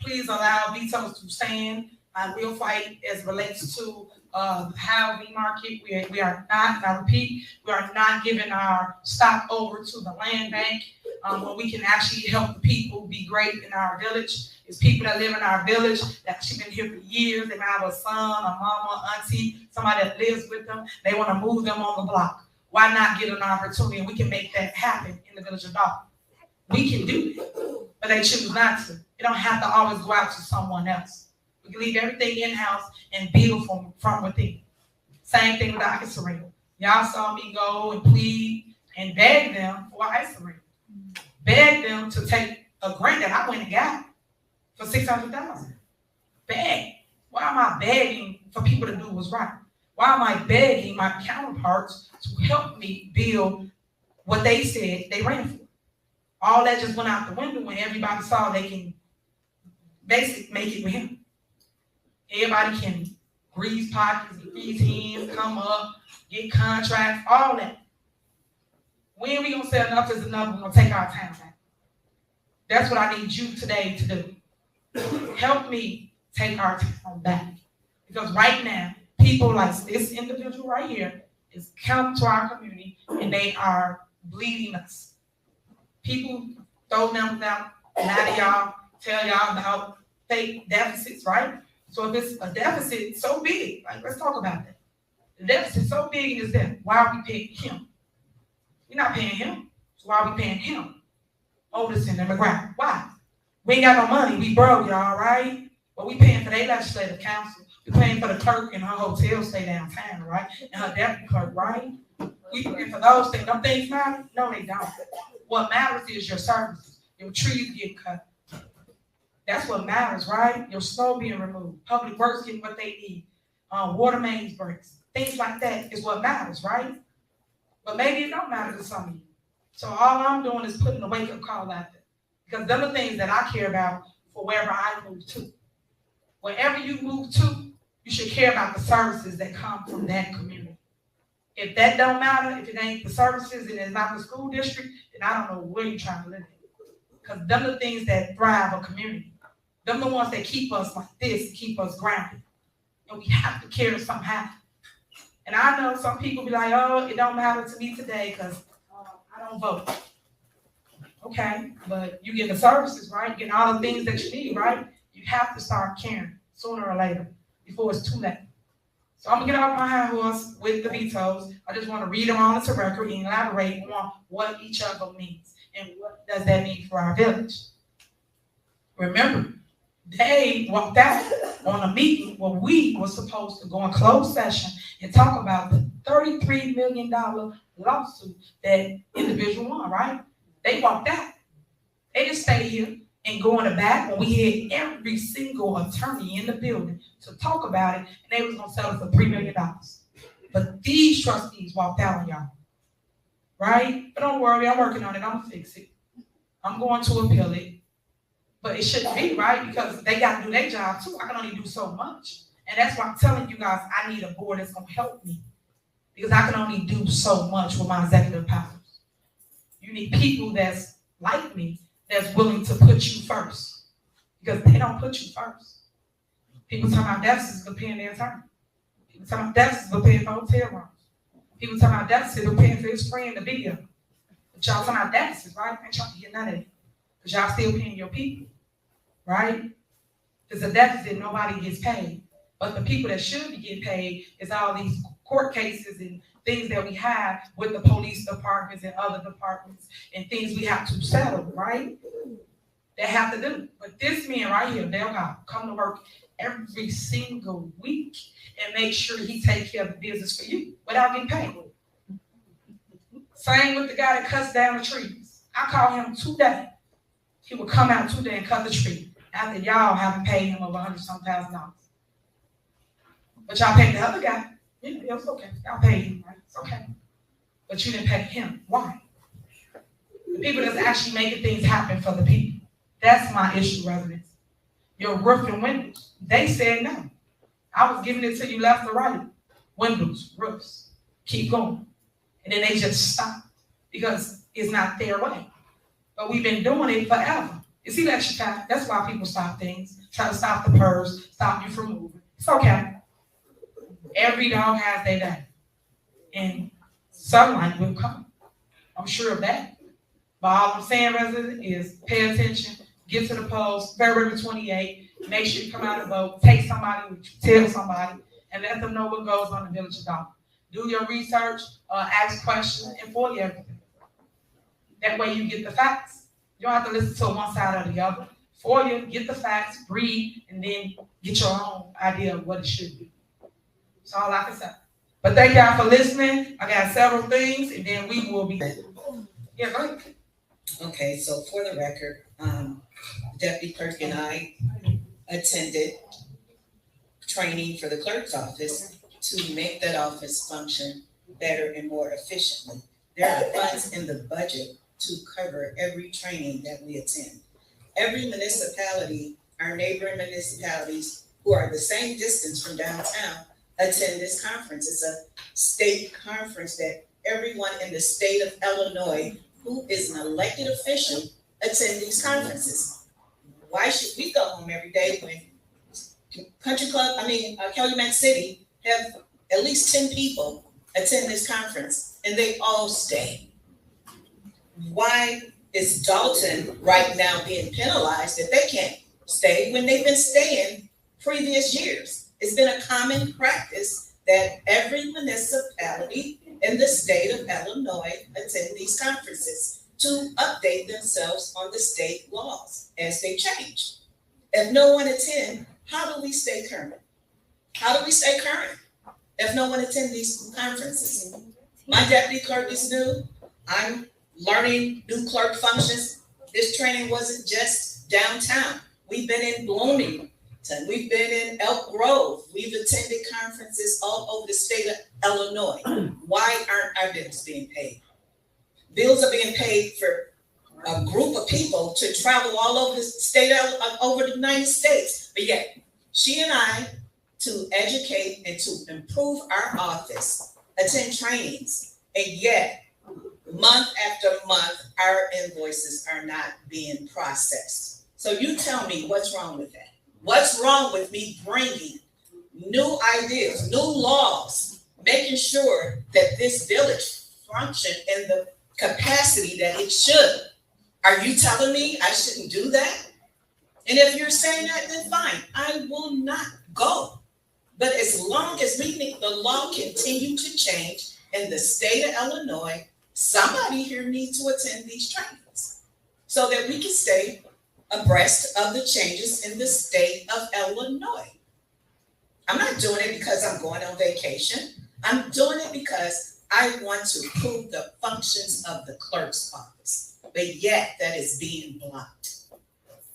Please allow vetoes to stand. We'll fight as relates to the housing market. We are not, and I repeat, we are not giving our stock over to the land bank. when we can actually help the people be great in our village. It's people that live in our village that actually been here for years. They might have a son, a mama, auntie, somebody that lives with them. They want to move them on the block. Why not get an opportunity? And we can make that happen in the village of Dolton. We can do it, but they choose not to. They don't have to always go out to someone else. We can leave everything in-house and build from within. Same thing with the ice arena. Y'all saw me go and plead and beg them for an ice arena. Beg them to take a grant that I went and got for $600,000. Beg. Why am I begging for people to do what's right? Why am I begging my counterparts to help me build what they said they ran for? All that just went out the window when everybody saw they can basically make it with him. Everybody can grease pockets, grease hands, come up, get contracts, all that. When we gonna say enough is enough, we're gonna take our time back. That's what I need you today to do. Help me take our time back. Because right now, people like this individual right here is come to our community and they are bleeding us. People throw numbers out, lie to y'all, tell y'all about fake deficits, right? So if it's a deficit so big, like let's talk about that. The deficit so big is that why are we paying him? We're not paying him. So why are we paying him? Oldison and McGrath. Why? We ain't got no money. We broke, y'all, right? But we paying for their legislative council. We paying for the clerk in her hotel stay downtown, right? And her deputy clerk, right? We paying for those things. Them things matter? No, they don't. What matters is your services. Your trees getting cut. That's what matters, right? Your snow being removed. Public works getting what they need. Water mains breaks. Things like that is what matters, right? But maybe it don't matter to some of you. So all I'm doing is putting a wake-up call out there. Because those are things that I care about for wherever I move to. Wherever you move to, you should care about the services that come from that community. If that don't matter, if it ain't the services and it's not the school district, then I don't know where you're trying to live in. Because them are the things that thrive a community. Them are the ones that keep us like this, keep us grounded. And we have to care if something happens. And I know some people be like, oh, it don't matter to me today because I don't vote. Okay, but you get the services, right? You get all the things that you need, right? You have to start caring sooner or later before it's too late. So I'm gonna get off my high horse with the vetoes. I just want to read them all into record and elaborate on what each of them means and what does that mean for our village. Remember, they walked out on a meeting where we were supposed to go in closed session and talk about the $33 million lawsuit that individual won, right? They walked out. They just stayed here and go in the back when we had every single attorney in the building to talk about it, and they was gonna sell it for $3 million. But these trustees walked out on y'all, right? But don't worry, I'm working on it. I'm gonna fix it. I'm going to appeal it. But it shouldn't be, right? Because they got to do their job too. I can only do so much. And that's why I'm telling you guys, I need a board that's going to help me. Because I can only do so much with my executive powers. You need people that's like me, that's willing to put you first. Because they don't put you first. People talking about deficits for paying their attorney. People talking about deficits for paying for hotel rooms. People talking about deficits for paying for his friend the video. But y'all talking about deficits, right? I ain't trying to get none of it. Because y'all still paying your people. Right? There's a deficit, nobody gets paid. But the people that should be getting paid is all these court cases and things that we have with the police departments and other departments and things we have to settle, right? They have to do. But this man right here, they'll come to work every single week and make sure he takes care of the business for you without getting paid. Same with the guy that cuts down the trees. I call him today. He would come out today and cut the tree after y'all haven't paid him over $100,000. But y'all paid the other guy. Yeah, it's okay. Y'all paid him, right? It's okay. But you didn't pay him. Why? The people that's actually making things happen for the people. That's my issue, residents. Your roof and windows. They said no. I was giving it to you left or right. Windows, roofs. Keep going. And then they just stopped because it's not their way. But we've been doing it forever. You see that, Chicago? That's why people stop things. Try to stop the PERS, stop you from moving. It's okay. Every dog has their day. And sunlight will come. I'm sure of that. But all I'm saying, resident, is pay attention, get to the polls, February 28th, make sure you come out and vote, take somebody with you, tell somebody, and let them know what goes on in the village of Dolton. Do your research, ask questions, and follow everything. That way you get the facts. You don't have to listen to one side or the other. For you, get the facts, read, and then get your own idea of what it should be. That's all I can say. But thank y'all for listening. I got several things, and then we will be. Yeah, go ahead. Okay, so for the record, Deputy Clerk and I attended training for the clerk's office to make that office function better and more efficiently. There are funds in the budget to cover every training that we attend. Every municipality, our neighboring municipalities who are the same distance from downtown, attend this conference. It's a state conference that everyone in the state of Illinois who is an elected official attend these conferences. Why should we go home every day when Calumet City have at least 10 people attend this conference and they all stay? Why is Dolton right now being penalized that they can't stay when they've been staying previous years? It's been a common practice that every municipality in the state of Illinois attend these conferences to update themselves on the state laws as they change. If no one attend, how do we stay current? How do we stay current if no one attend these conferences? My deputy clerk is new. I'm learning new clerk functions. This training wasn't just downtown. We've been in Bloomington. We've been in Elk Grove. We've attended conferences all over the state of Illinois. Why aren't our bills being paid? Bills are being paid for a group of people to travel all over the state, over the United States. But yet, she and I, to educate and to improve our office, attend trainings, and yet, month after month, our invoices are not being processed. So you tell me what's wrong with that? What's wrong with me bringing new ideas, new laws, making sure that this village function in the capacity that it should? Are you telling me I shouldn't do that? And if you're saying that, then fine, I will not go. But as long as the law continue to change in the state of Illinois, somebody here needs to attend these trainings so that we can stay abreast of the changes in the state of Illinois. I'm not doing it because I'm going on vacation. I'm doing it because I want to improve the functions of the clerk's office, but yet that is being blocked.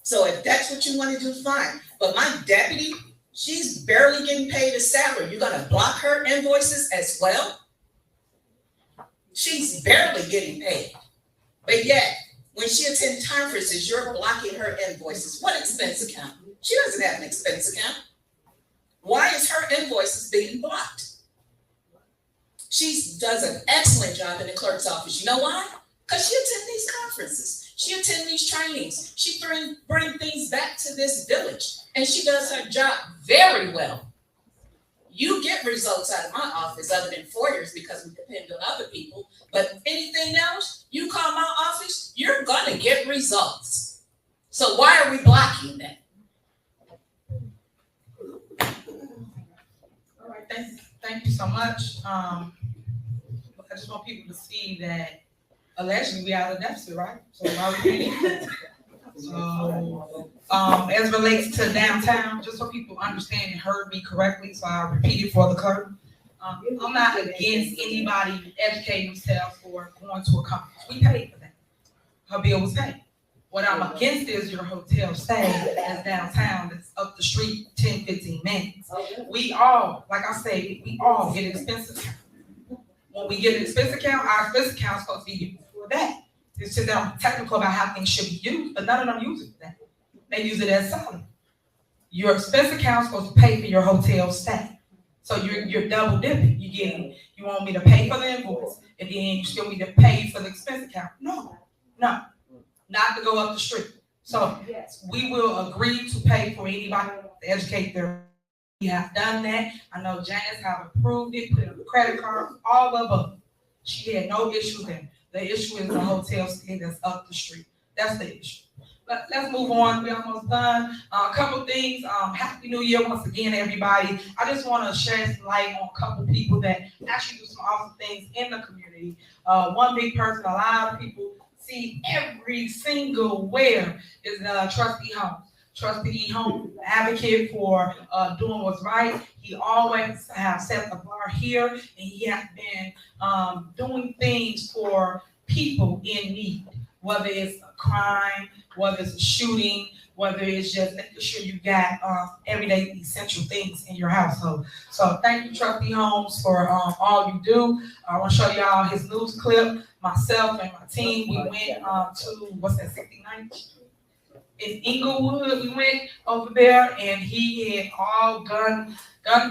So if that's what you want to do, fine. But my deputy, she's barely getting paid a salary. You're gonna block her invoices as well? She's barely getting paid, but yet when she attends conferences, you're blocking her invoices. What expense account? She doesn't have an expense account. Why is her invoices being blocked? She does an excellent job in the clerk's office. You know why? Because she attends these conferences. She attends these trainings. She bring things back to this village, and she does her job very well. You get results out of my office other than foyers because we depend on other people. But anything else, you call my office, you're gonna get results. So why are we blocking that? All right, thank you so much. I just want people to see that allegedly we are a deficit, right? So why would we need that? So, as relates to downtown, just so people understand and heard me correctly, so I'll repeat it for the clerk. I'm not against anybody educating themselves or going to a conference. We paid for that. Her bill was paid. What I'm against is your hotel stay that's downtown, that's up the street 10, 15 minutes. We all, like I said, we all get an expense account. When we get an expense account, our expense account is supposed to be used for that. It's just technical about how things should be used, but none of them use it for that. They use it as salary. Your expense account is supposed to pay for your hotel stay. So you're double dipping. You want me to pay for the invoice, and then you still need to pay for the expense account. No, not to go up the street. So we will agree to pay for anybody to educate their. We have done that. I know Janice have approved it, put it on the credit card, all of them. She had no issues there. The issue is the hotel stay that's up the street. That's the issue. Let's move on. We're almost done. A couple things. Happy New Year once again, everybody. I just want to shed some light on a couple people that actually do some awesome things in the community. One big person, a lot of people see every single where is Trustee Holmes. Trustee Holmes, advocate for doing what's right. He always has set the bar here, and he has been doing things for people in need, whether it's a crime, whether it's a shooting, whether it's just making sure you got everyday essential things in your household. So thank you, Trustee Holmes, for all you do. I want to show y'all his news clip. Myself and my team, we went to, what's that, 69th Street? In Inglewood, we went over there, and he had all gun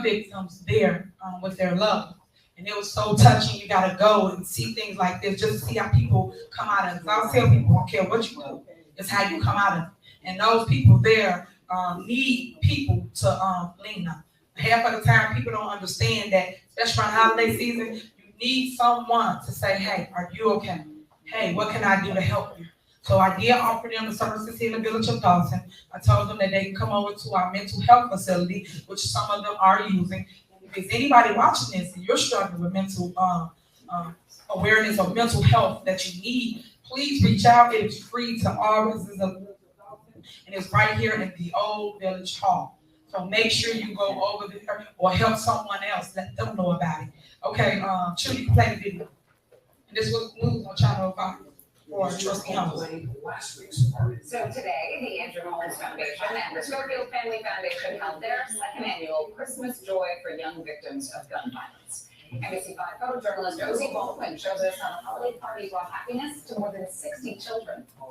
victims there with their loved ones. And it was so touching. You gotta go and see things like this, just to see how people come out of it. I'll tell people, I don't care what you do, it's how you come out of it. And those people there need people to lean on. Half of the time, people don't understand that, especially around holiday season, you need someone to say, hey, are you okay? Hey, what can I do to help you? So I did offer them the services here in the village of Dolton. I told them that they can come over to our mental health facility, which some of them are using. If there's anybody watching this and you're struggling with mental awareness or mental health that you need, please reach out. It is free to all residents of the village of Dolton, and it's right here in the old village hall. So make sure you go over there or help someone else. Let them know about it. Okay, Trudy, you can play the video. And this was news on Channel 5. Or Trustee Holmes. So today, the Andrew Mullins Foundation and the Storefield Family Foundation held their second annual Christmas Joy for Young Victims of Gun Violence. NBC5 photojournalist Josie Baldwin shows us how the holiday party brought happiness to more than 60 children. It's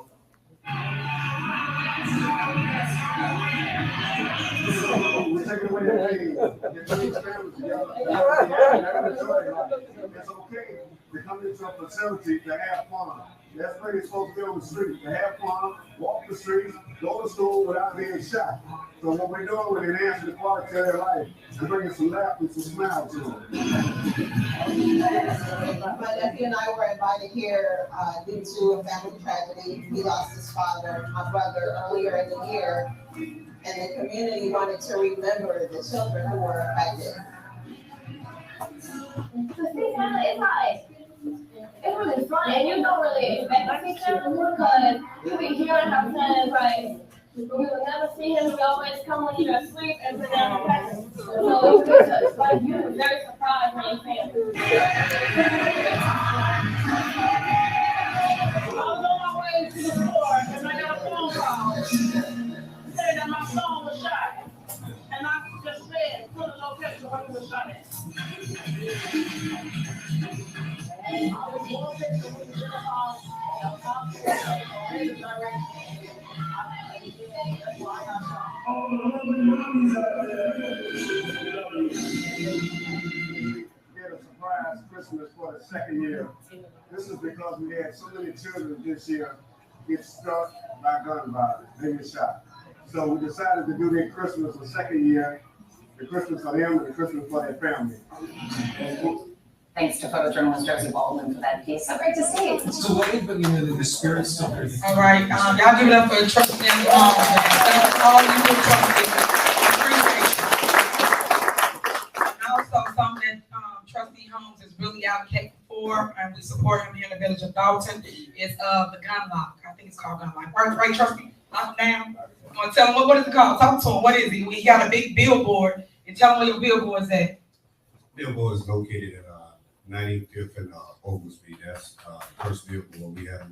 okay to come into a facility to have fun. That's where you're supposed to be on the street, to have fun, walk the streets, go to school without being shot. So what we're doing with enhancing the quality of their life and bringing some laughter and some smile to them. My nephew and I were invited here due to a family tragedy. He lost his father, my brother, earlier in the year, and the community wanted to remember the children who were affected. It's really fun, and you don't really expect to see him because you be hearing how friends like you will never see him. He always come when you're asleep and bring down the present. So it's like you're very surprised when you see him. I was on my way to the store and I got a phone call saying that my phone was shot, and I just said put a location where he was shot at. Surprise Christmas for the second year. This is because we had so many children this year get struck by gun violence, they get shot. So we decided to do their Christmas the second year, the Christmas for them and the Christmas for their family. Thanks to photojournalist Josie Baldwin for that piece. So great to see. It's delayed, but you know, the spirit's still there. All right, y'all give it up for Trustee Holmes. All you do, Trustee. Appreciate you. And also something that Trustee Holmes is really advocating for, and we support him here in the village of Dolton, is the gun lock. I think it's called gun lock. Right, Trustee? Lock down. I'm gonna tell him what is it called? Talk to him. What is it? We got a big billboard, and tell him where your billboard is at. Billboard is located at 95th and Oglesby. That's the first billboard. We have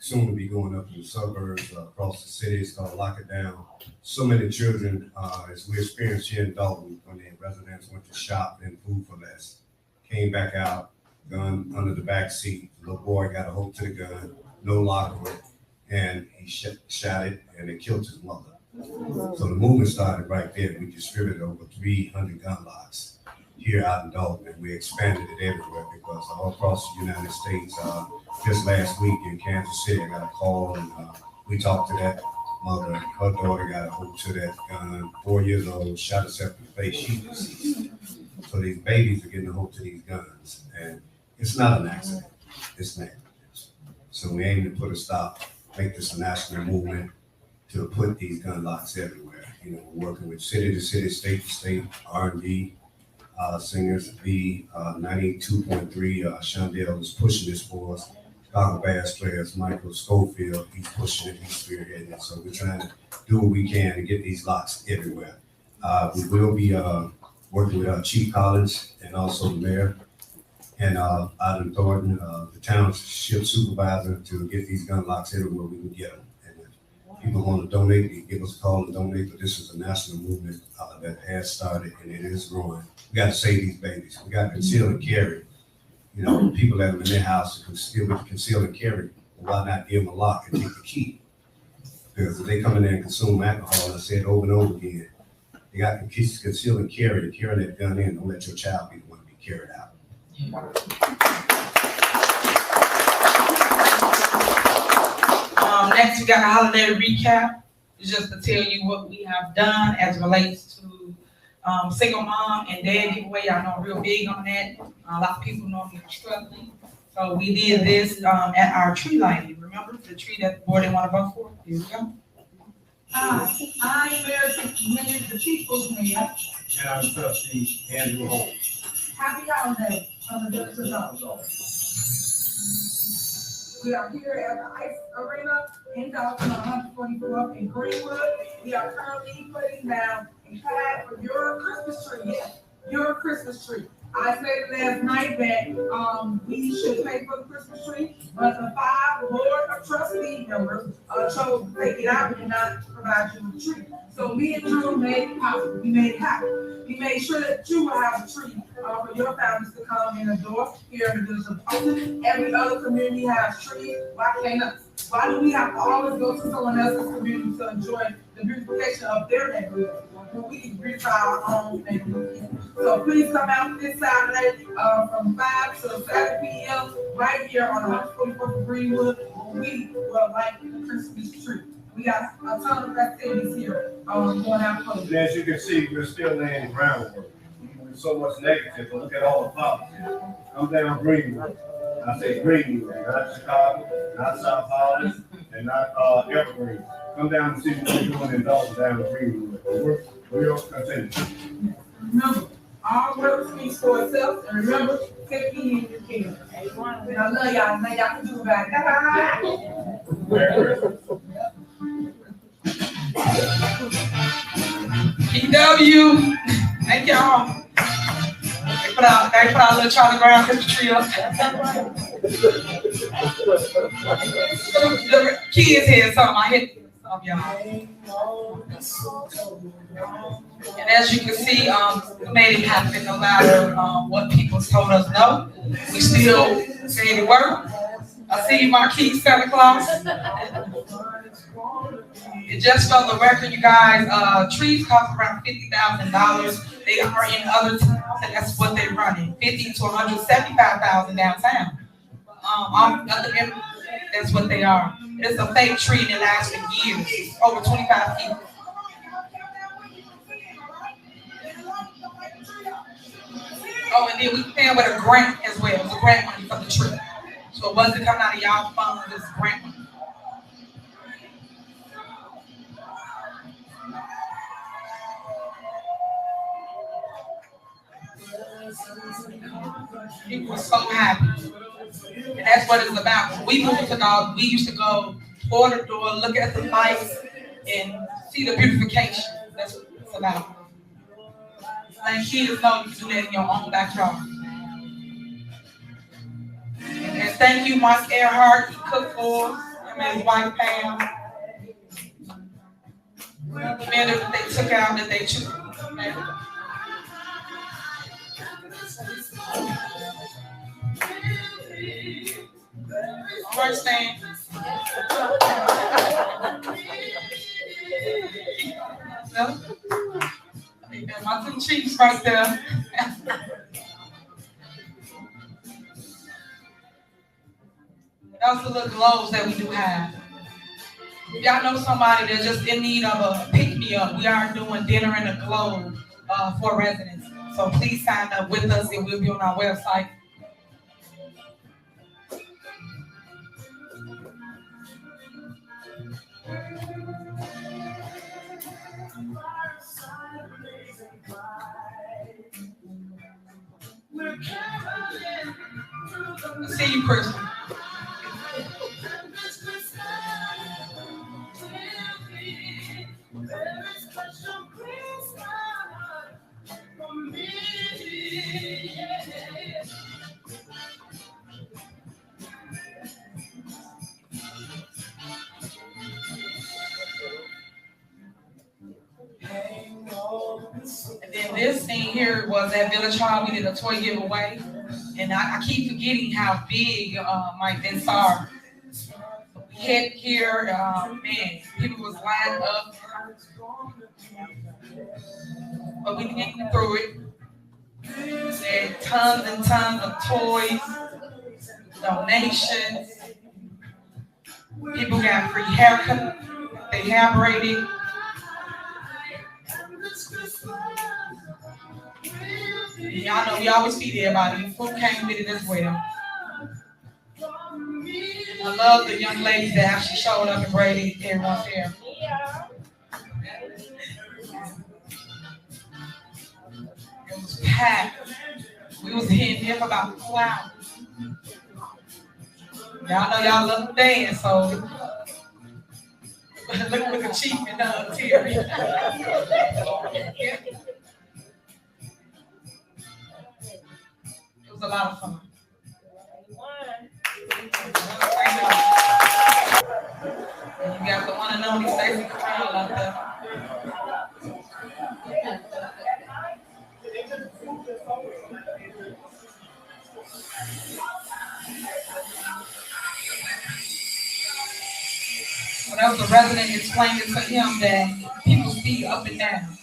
soon to be going up in the suburbs across the city. It's gonna lock it down. So many children, as we experienced here in Dolton, when the residents went to shop and food for less, came back out, gun under the back seat. The little boy got a hold to the gun, no lock on it, and he shot it and it killed his mother. So the movement started right there. We distributed over 300 gun locks here out in Dolton, and we expanded it everywhere because all across the United States, just last week in Kansas City, I got a call and we talked to that mother. Her daughter got a hold to that gun, 4 years old, shot herself in the face, she deceased. So these babies are getting a hold to these guns, and it's not an accident, it's negligence. So we aim to put a stop, make this a national movement to put these gun locks everywhere. You know, we're working with city to city, state to state, R&B, singers, B, 92.3, Shondell is pushing this for us. Chicago bass players, Michael Schofield, he's pushing it, he's spearheading it. So we're trying to do what we can to get these locks everywhere. We will be working with Chief Collins and also the mayor and out in Thornton, the township supervisor to get these gun locks everywhere we can get them. And if people want to donate, they give us a call and donate, but this is a national movement that has started and it is growing. We got to save these babies. We got to conceal and carry. You know, people that are in their house can still conceal and carry. Why not give them a lock and take the key? Because if they come in there and consume alcohol, I said over and over again, they got to conceal and carry that gun in. Don't let your child be the one to be carried out. Next, we got a holiday recap. It's just to tell you what we have done as relates to single mom and dad giveaway. I know I'm real big on that. A lot of people normally are struggling. So we did this at our tree lighting. Remember the tree that the board didn't want to vote for? Here we go. I'm Mayor the People's Mayor. And I'm trustee Andrew Holmes. Happy holiday from the Village of Dolton. We are here at the Ice Arena in Dolton on 144th in Greenwood. We are currently putting down a pad for your Christmas tree. Yes, your Christmas tree. I said last night that we should pay for the Christmas tree, but the 5 board of trustee members chose to take it out and not provide you with a tree. So me and Drew made it possible. We made it happen. We made sure that you will have a tree for your families to come and adore here in the Village of Dolton. Every other community has trees. Why can't us? Why do we have to always go to someone else's community to enjoy the beautification of their neighborhood when we can beautify our own neighborhood? So please come out this Saturday from 5 to 7 p.m. right here on 144th of Greenwood. We will light the Christmas tree. We got a ton of festivities here going out. And as you can see, we're still laying the groundwork. There's so much negative, but look at all the positives. I'm down Greenwood. I say Greenwood, not Chicago, not South Holland, and not Evergreen. Come down and see what we're doing in Dolton down in Greenwood. We're content. Remember, all work speaks for itself, and remember, Tiffany in your kingdom. And I love y'all, and y'all can do about it. PW, thank y'all. They put out a little Charlie Brown Christmas tree up. The kids here, something I hit some of y'all. And as you can see, we made it happen no matter what people told us no. We still made it work. I see you, Marquis, Santa Claus. And just for the record, you guys, trees cost around $50,000. They are in other towns, and that's what they're running, $50,000 to $175,000 downtown. That's what they are. It's a fake tree and it lasts for years. It's over 25 feet. Oh, and then we paying with a grant as well. It's a grant money for the tree. So it wasn't coming out of y'all funds, it's grant money. People were so happy. And that's what it's about. When we moved to Dolton, we used to go door to door, look at the lights, and see the beautification. That's what it's about. And kids know you can do that in your own backyard. And thank you, Mike Earhart. He cooked for us. Him and his wife, Pam. The men that they took out that they chose. All right, Stan. My two cheeks right there. Those are the little globes that we do have. If y'all know somebody that's just in need of a pick-me-up, we are doing dinner in a globe for residents. So please sign up with us. It will be on our website. See you, Chris. And then this thing here was at Village Hall. We did a toy giveaway, and I keep forgetting how big my events are. We had here, man, people was lined up, but we didn't get through it. And tons and tons of toys, donations. People got free haircut, they hair braided. Y'all know we always feed everybody. Food came with it as well. I love the young ladies that actually showed up and braided everyone's hair. It was packed. We was in here for about 2 hours. Y'all know y'all love to dance, so look cheap and teary. It was a lot of fun. And you got the one and only Stacey Crown out there. So that was a resident explaining to him that people speak up and down.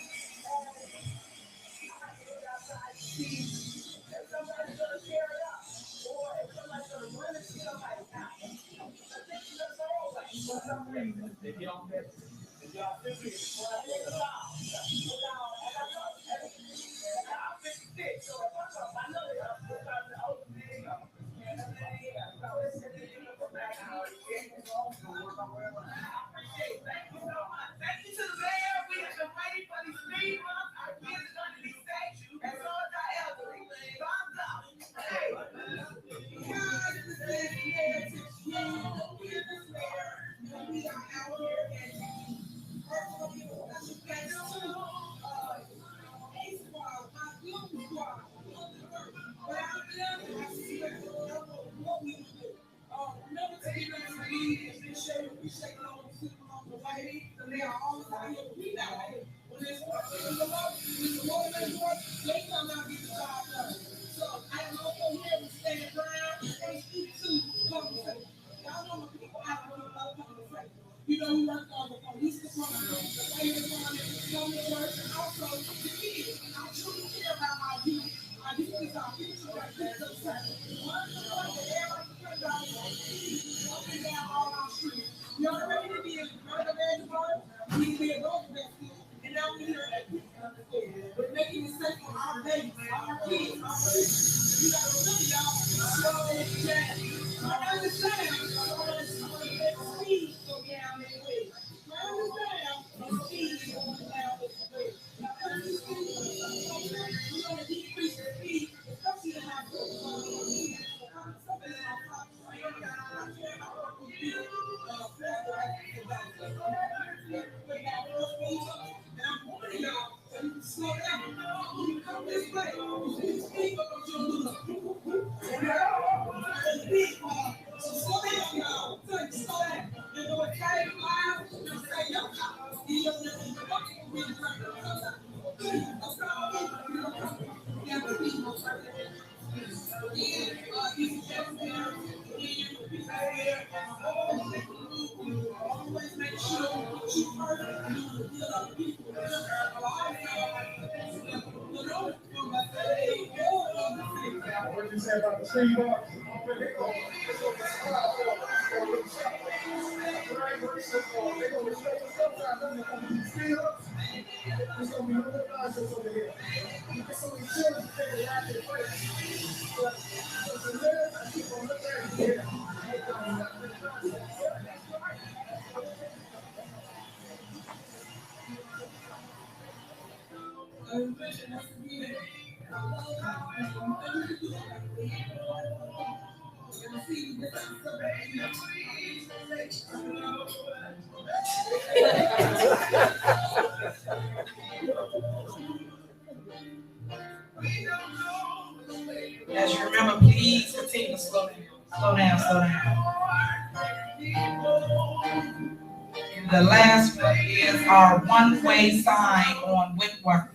As you remember, please continue to slow down. Slow down, slow down. The last one is our one-way sign on Whitworth.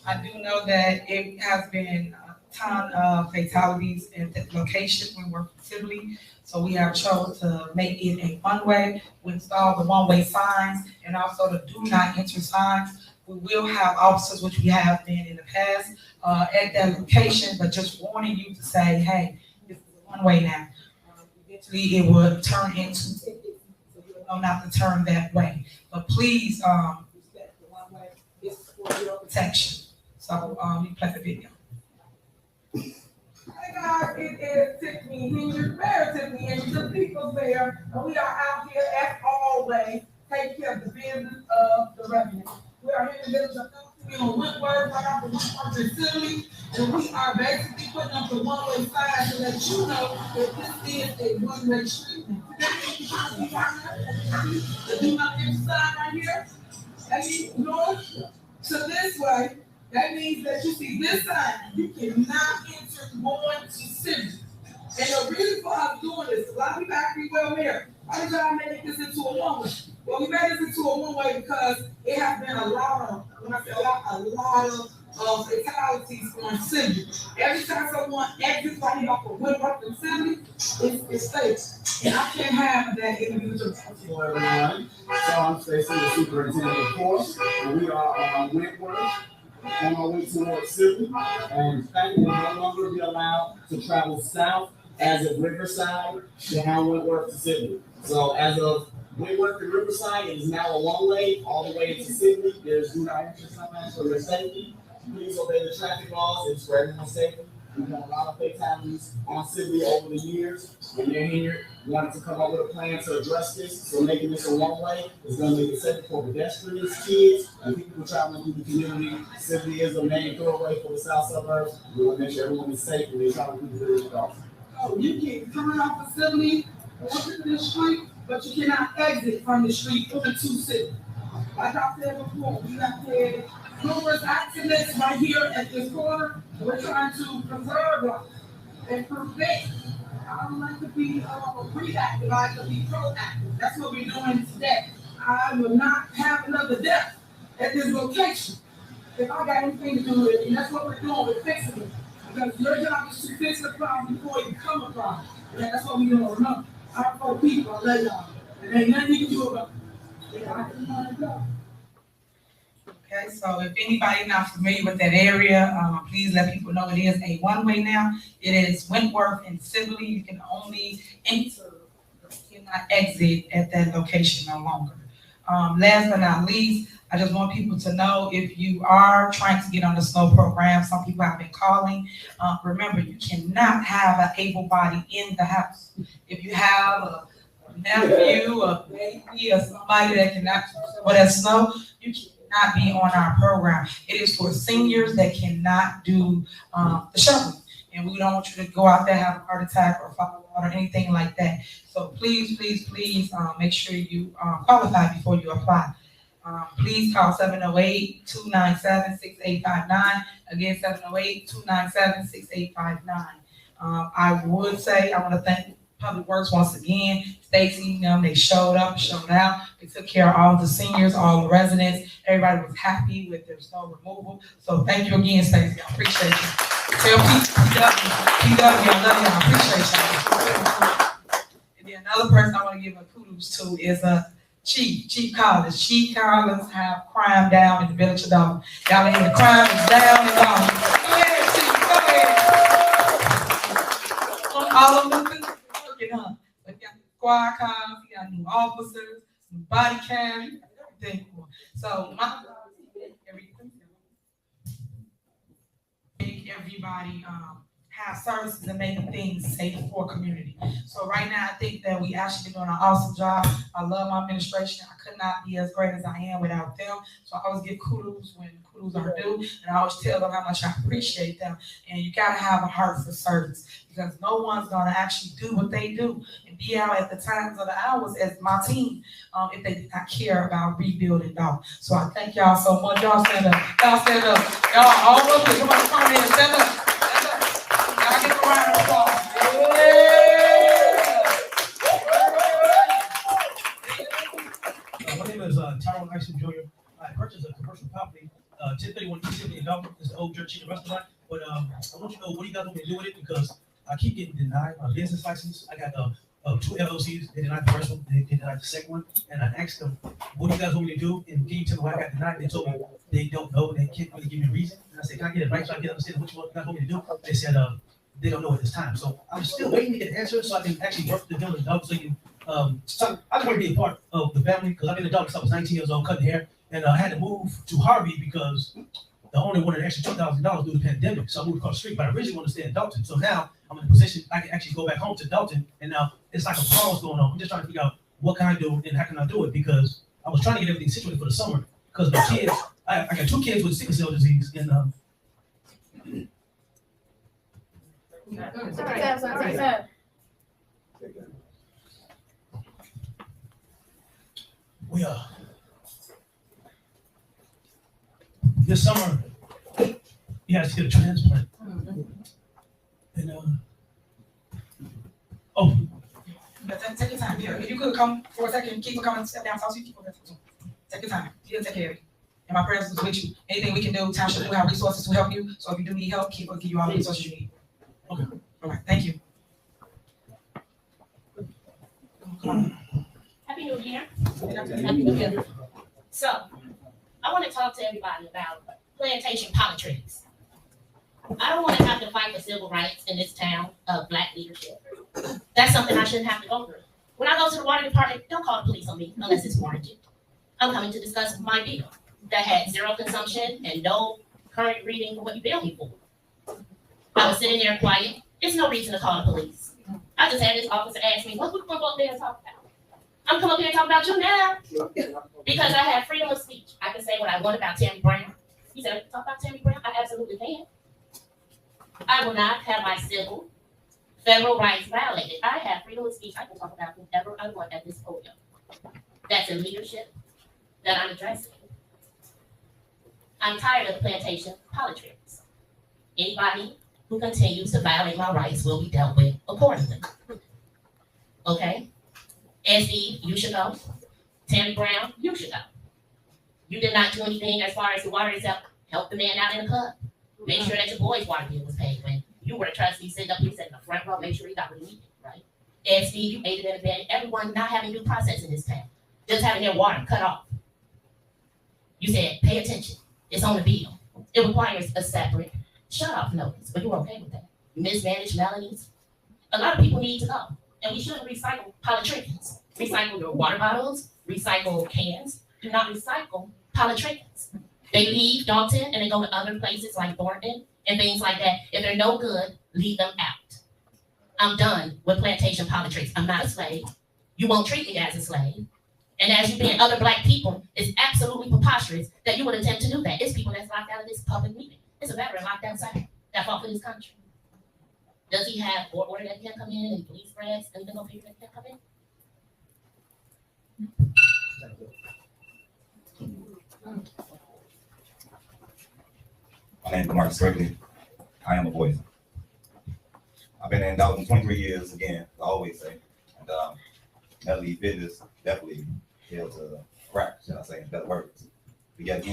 I do know that it has been a ton of fatalities in that location when we're facility. So we have chosen to make it a one-way. We install the one-way signs and also the do not enter signs. We will have officers, which we have been in the past, at that location, but just warning you to say, hey, this is one way now. Eventually it will turn into tickets, so you know not to turn that way. But please, respect the one way. This is for your protection. So, you play the video. Hey guys, it is Tiffany Henyard, Mayor Tiffany Henyard, the people's mayor, and we are out here as always, taking care of the business of the revenue. We are here in the village of Dolton on Whitworth, right off the Whitworth facility, and we are basically putting up the one-way sign to let you know that this is a one-way street. The do not enter sign right here, that means north to this way. That means that you see this sign, you cannot enter going to city. And the reason for us doing this, a lot of people ask me, well, Mayor, why did y'all make this into a one-way? Well, we made this into a one-way because it has been a lot of, when I say a lot of fatalities on city. Every time someone exits right here off of Whitworth and city, it's safe. And I can't have that individual. Hello, everyone. So I'm Stacy, the superintendent of course, and we are on Whitworth, on our way towards City, and Spain will no longer be allowed to travel south as of Riverside down Whitworth to City. So as of Whitworth to Riverside, it is now a one-way all the way into City. There's do not enter signs for your safety. Please obey the traffic laws. It's for everyone's safety. We've had a lot of fatalities on City over the years, and they're here. Wanted to come up with a plan to address this. So making this a one-way is going to make it safer for pedestrians, kids, and people traveling through the community. City is a main thoroughway for the south suburbs. We want to make sure everyone is safe when they travel through the village. So you can turn off facility, onto the street, but you cannot exit from the street into city. Like I said before, we have had numerous accidents right here at this corner. We're trying to preserve life and prevent. I don't like to be reactive, I like to be proactive. That's what we're doing today. I will not have another death at this location if I got anything to do with it. And that's what we're doing, we're fixing it. Because your job is to fix the problem before it become a problem. And that's what we doing. Remember, our poor people, I love y'all. And ain't nothing you can do about it. Yeah, I can let it go. Okay, so if anybody not familiar with that area, please let people know it is a one-way now. It is Wentworth and Sibley. You can only enter, you cannot exit at that location no longer. Last but not least, I just want people to know if you are trying to get on the snow program, some people have been calling. Remember, you cannot have an able body in the house. If you have a nephew, a baby, or somebody that cannot for that snow, you cannot be on our program. It is for seniors that cannot do the shoveling. And we don't want you to go out there, have a heart attack or fall out or anything like that. So please, please, please make sure you qualify before you apply. Please call 708-297-6859. Again, 708-297-6859. I would say I want to thank Public Works once again. Stacy, they showed up, showed out. They took care of all the seniors, all the residents. Everybody was happy with their snow removal. So thank you again, Stacy. I appreciate you. Tell PW, I love you. I appreciate you. And then another person I want to give a kudos to is Chief Collins. Chief Collins have crime down in the village of Dolton. Y'all in the crime is down and down. Go ahead, Chief. Go ahead. All of them working on. But you got squad cars, you got new officers, new body cams, everything. So my everybody have services and making things safe for community. So right now, I think that we actually doing an awesome job. I love my administration. I could not be as great as I am without them. So I always give kudos when kudos are due, and I always tell them how much I appreciate them. And you gotta have a heart for service, because no one's gonna actually do what they do and be out at the times of the hours as my team, if they did not care about rebuilding Dolton. So I thank y'all so much. Y'all stand up. Y'all stand up. Y'all all up here. Somebody come in and stand up. Y'all give a round of applause. My name is Tyrone Isom Jr. I purchased a commercial property, 1031 East Tiffany in Dolton. It's the old jerk chicken restaurant. But I want you to know, what do you guys want me to do with it? Because I keep getting denied my business license. I got 2 LLCs. They denied the first one. They denied the second one. And I asked them, what do you guys want me to do? And can you tell me why I got denied? They told me they don't know. They can't really give me a reason. And I said, can I get advice so I can understand what you guys want me to do? They said, they don't know at this time. So I'm still waiting to get an answer so I can actually work the deal in Dolton, so you can so I just want to be a part of the family, because I've been in Dolton since I was 19 years old, cutting hair, and I had to move to Harvey because the owner wanted an extra $2,000 due to the pandemic. So I moved across the street, but I originally wanted to stay in Dolton. So now I'm in a position I can actually go back home to Dolton, and now it's like a pause going on. I'm just trying to figure out what can I do and how can I do it, because I was trying to get everything situated for the summer, because my kids, I got 2 kids with sickle cell disease, and we this summer he has to get a transplant. And take your time. Yeah, if you could come for a second, keep on coming, step down, so you keep on. Take your time. He'll take care of you. And my prayers is with you. Anything we can do, township will have resources to help you. So if you do need help, we'll give you all the resources you need. Okay. All right. Thank you. Happy New Year. Happy New Year. So, I want to talk to everybody about plantation politics. I don't want to have to fight for civil rights in this town of Black leadership. That's something I shouldn't have to go through. When I go to the water department, don't call the police on me unless it's warranted. I'm coming to discuss my bill that had 0 consumption and no current reading for what you bill me for. I was sitting there quiet. There's no reason to call the police. I just had this officer ask me, what we going to go up there and talk about? I'm coming up here and talk about you now because I have freedom of speech. I can say what I want about Tammy Brown. You said I can talk about Tammy Brown? I absolutely can. I will not have my civil, federal rights violated. I have freedom of speech. I can talk about whatever I want at this podium. That's in leadership that I'm addressing. I'm tired of plantation politics. Anybody who continues to violate my rights will be dealt with accordingly. Okay? SD, you should go. Tammy Brown, you should go. You did not do anything as far as the water itself. Help the man out in the club. Make sure that your boy's water bill was paid. When you were a trustee, sitting up here, sitting in the front row, make sure he got what he needed, right? SD, you aided and abetted everyone not having due process in this town. Just having their water cut off. You said, pay attention. It's on the bill. It requires a separate shut-off notice, but you were okay with that. You mismanaged Melanie's. A lot of people need to go. And we shouldn't recycle politicians. Recycle your water bottles, recycle cans. Do not recycle politicians. They leave Dolton and they go to other places like Thornton and things like that. If they're no good, leave them out. I'm done with plantation politics. I'm not a slave. You won't treat me as a slave. And as you being other Black people, it's absolutely preposterous that you would attempt to do that. It's people that's locked out of this public meeting. It's a veteran locked outside that fought for this country. Does he have court order that he can't come in and police threats and then no people that can't come in? My name is Marcus Gregory. I am a voice. I've been in Dolton 23 years again, as I always say. And Melody Fitness definitely held to crack, should I say, in better words. We get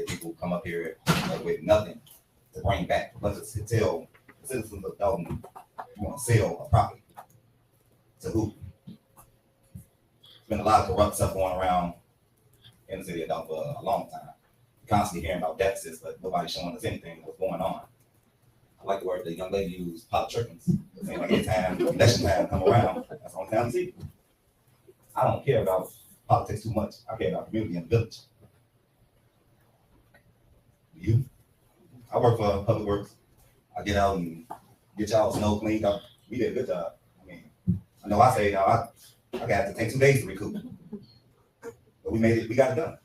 people who come up here with nothing to bring back. Let's just tell the citizens of Dolton you want to sell a property. To who? There's been a lot of corrupt stuff going around in the city of Dolton for a long time. Constantly hearing about deficits, but nobody's showing us anything what's going on. I like the word the young lady used, politicians. It seems like every time election time come around, that's the only time I see. I don't care about politics too much. I care about community and the village. You? I work for Public Works. I get out and get y'all snow cleaned up. We did a good job. I mean, I know I say now I got to take 2 days to recoup. But we made it, we got it done.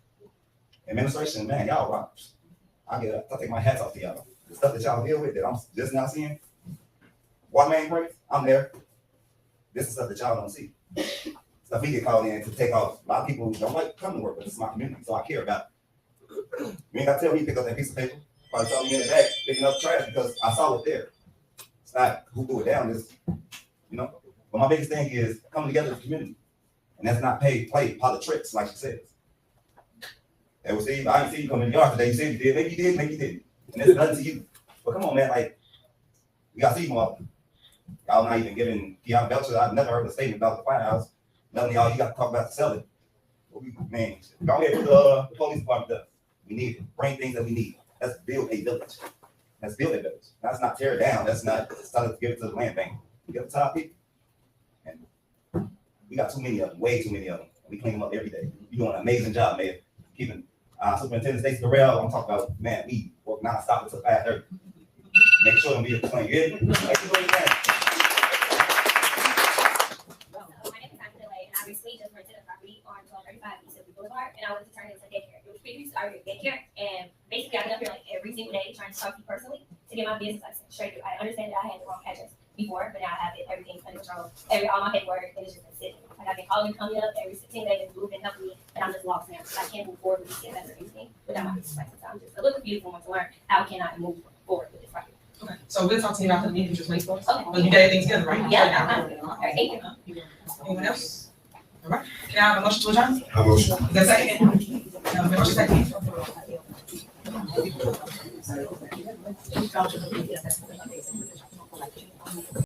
Administration, man, y'all rock. I take my hats off to y'all. The stuff that y'all deal with that I'm just now seeing, water main breaks, I'm there. This is stuff that y'all don't see. Stuff we get called in to take off. A lot of people don't like coming to work, but this is my community, so I care about it. You ain't got to tell me to pick up that piece of paper. Probably tell me in the back picking up trash because I saw it there. It's not who threw it down, it's, you know. But my biggest thing is coming together as a community. And that's not play politics, like she says. And we see, I didn't see you come in the yard today. You said you did, maybe you did, maybe you didn't. And it's nothing to you. But come on, man, like, we got to see more of them. Y'all not even giving Keon Belcher. I've never heard a statement about the firehouse. None of y'all, you got to talk about the selling. Man, go ahead with the police department does. We need it. Bring things that we need. Let's build a village. Let's build a village. That's not tear it down. That's not tell us to give it to the land bank. We got the top people. And we got too many of them, way too many of them. We clean them up every day. You're doing an amazing job, man. Keeping Superintendent Stacy Durrell, I'm talking about, man, we work nonstop until 5:30. Make sure them be clean. You hear me? Make sure you can. Obviously, just rented a property on 1235 East Silver Boulevard, and I wanted to turn it into daycare. It was previously already a daycare, and basically I've been up here like every single day trying to talk to you personally to get my business license straight through. I understand that I had the wrong address before, but now I have it. Everything's under control. All my paperwork, and it's just been sitting. Like I've been calling, coming up every 16 days, moving, helping me, and I'm just lost now. I can't move forward with this or anything without my business license. So I'm just a little confused and want to learn how can I move forward with this project. Okay, so we'll talk to you after the meeting, just wait for us. Okay. But you got everything together, right? Yeah. All right, thank you. Anyone else? All right, can I have a motion to adjourn? I motion. Is that second? Motion second.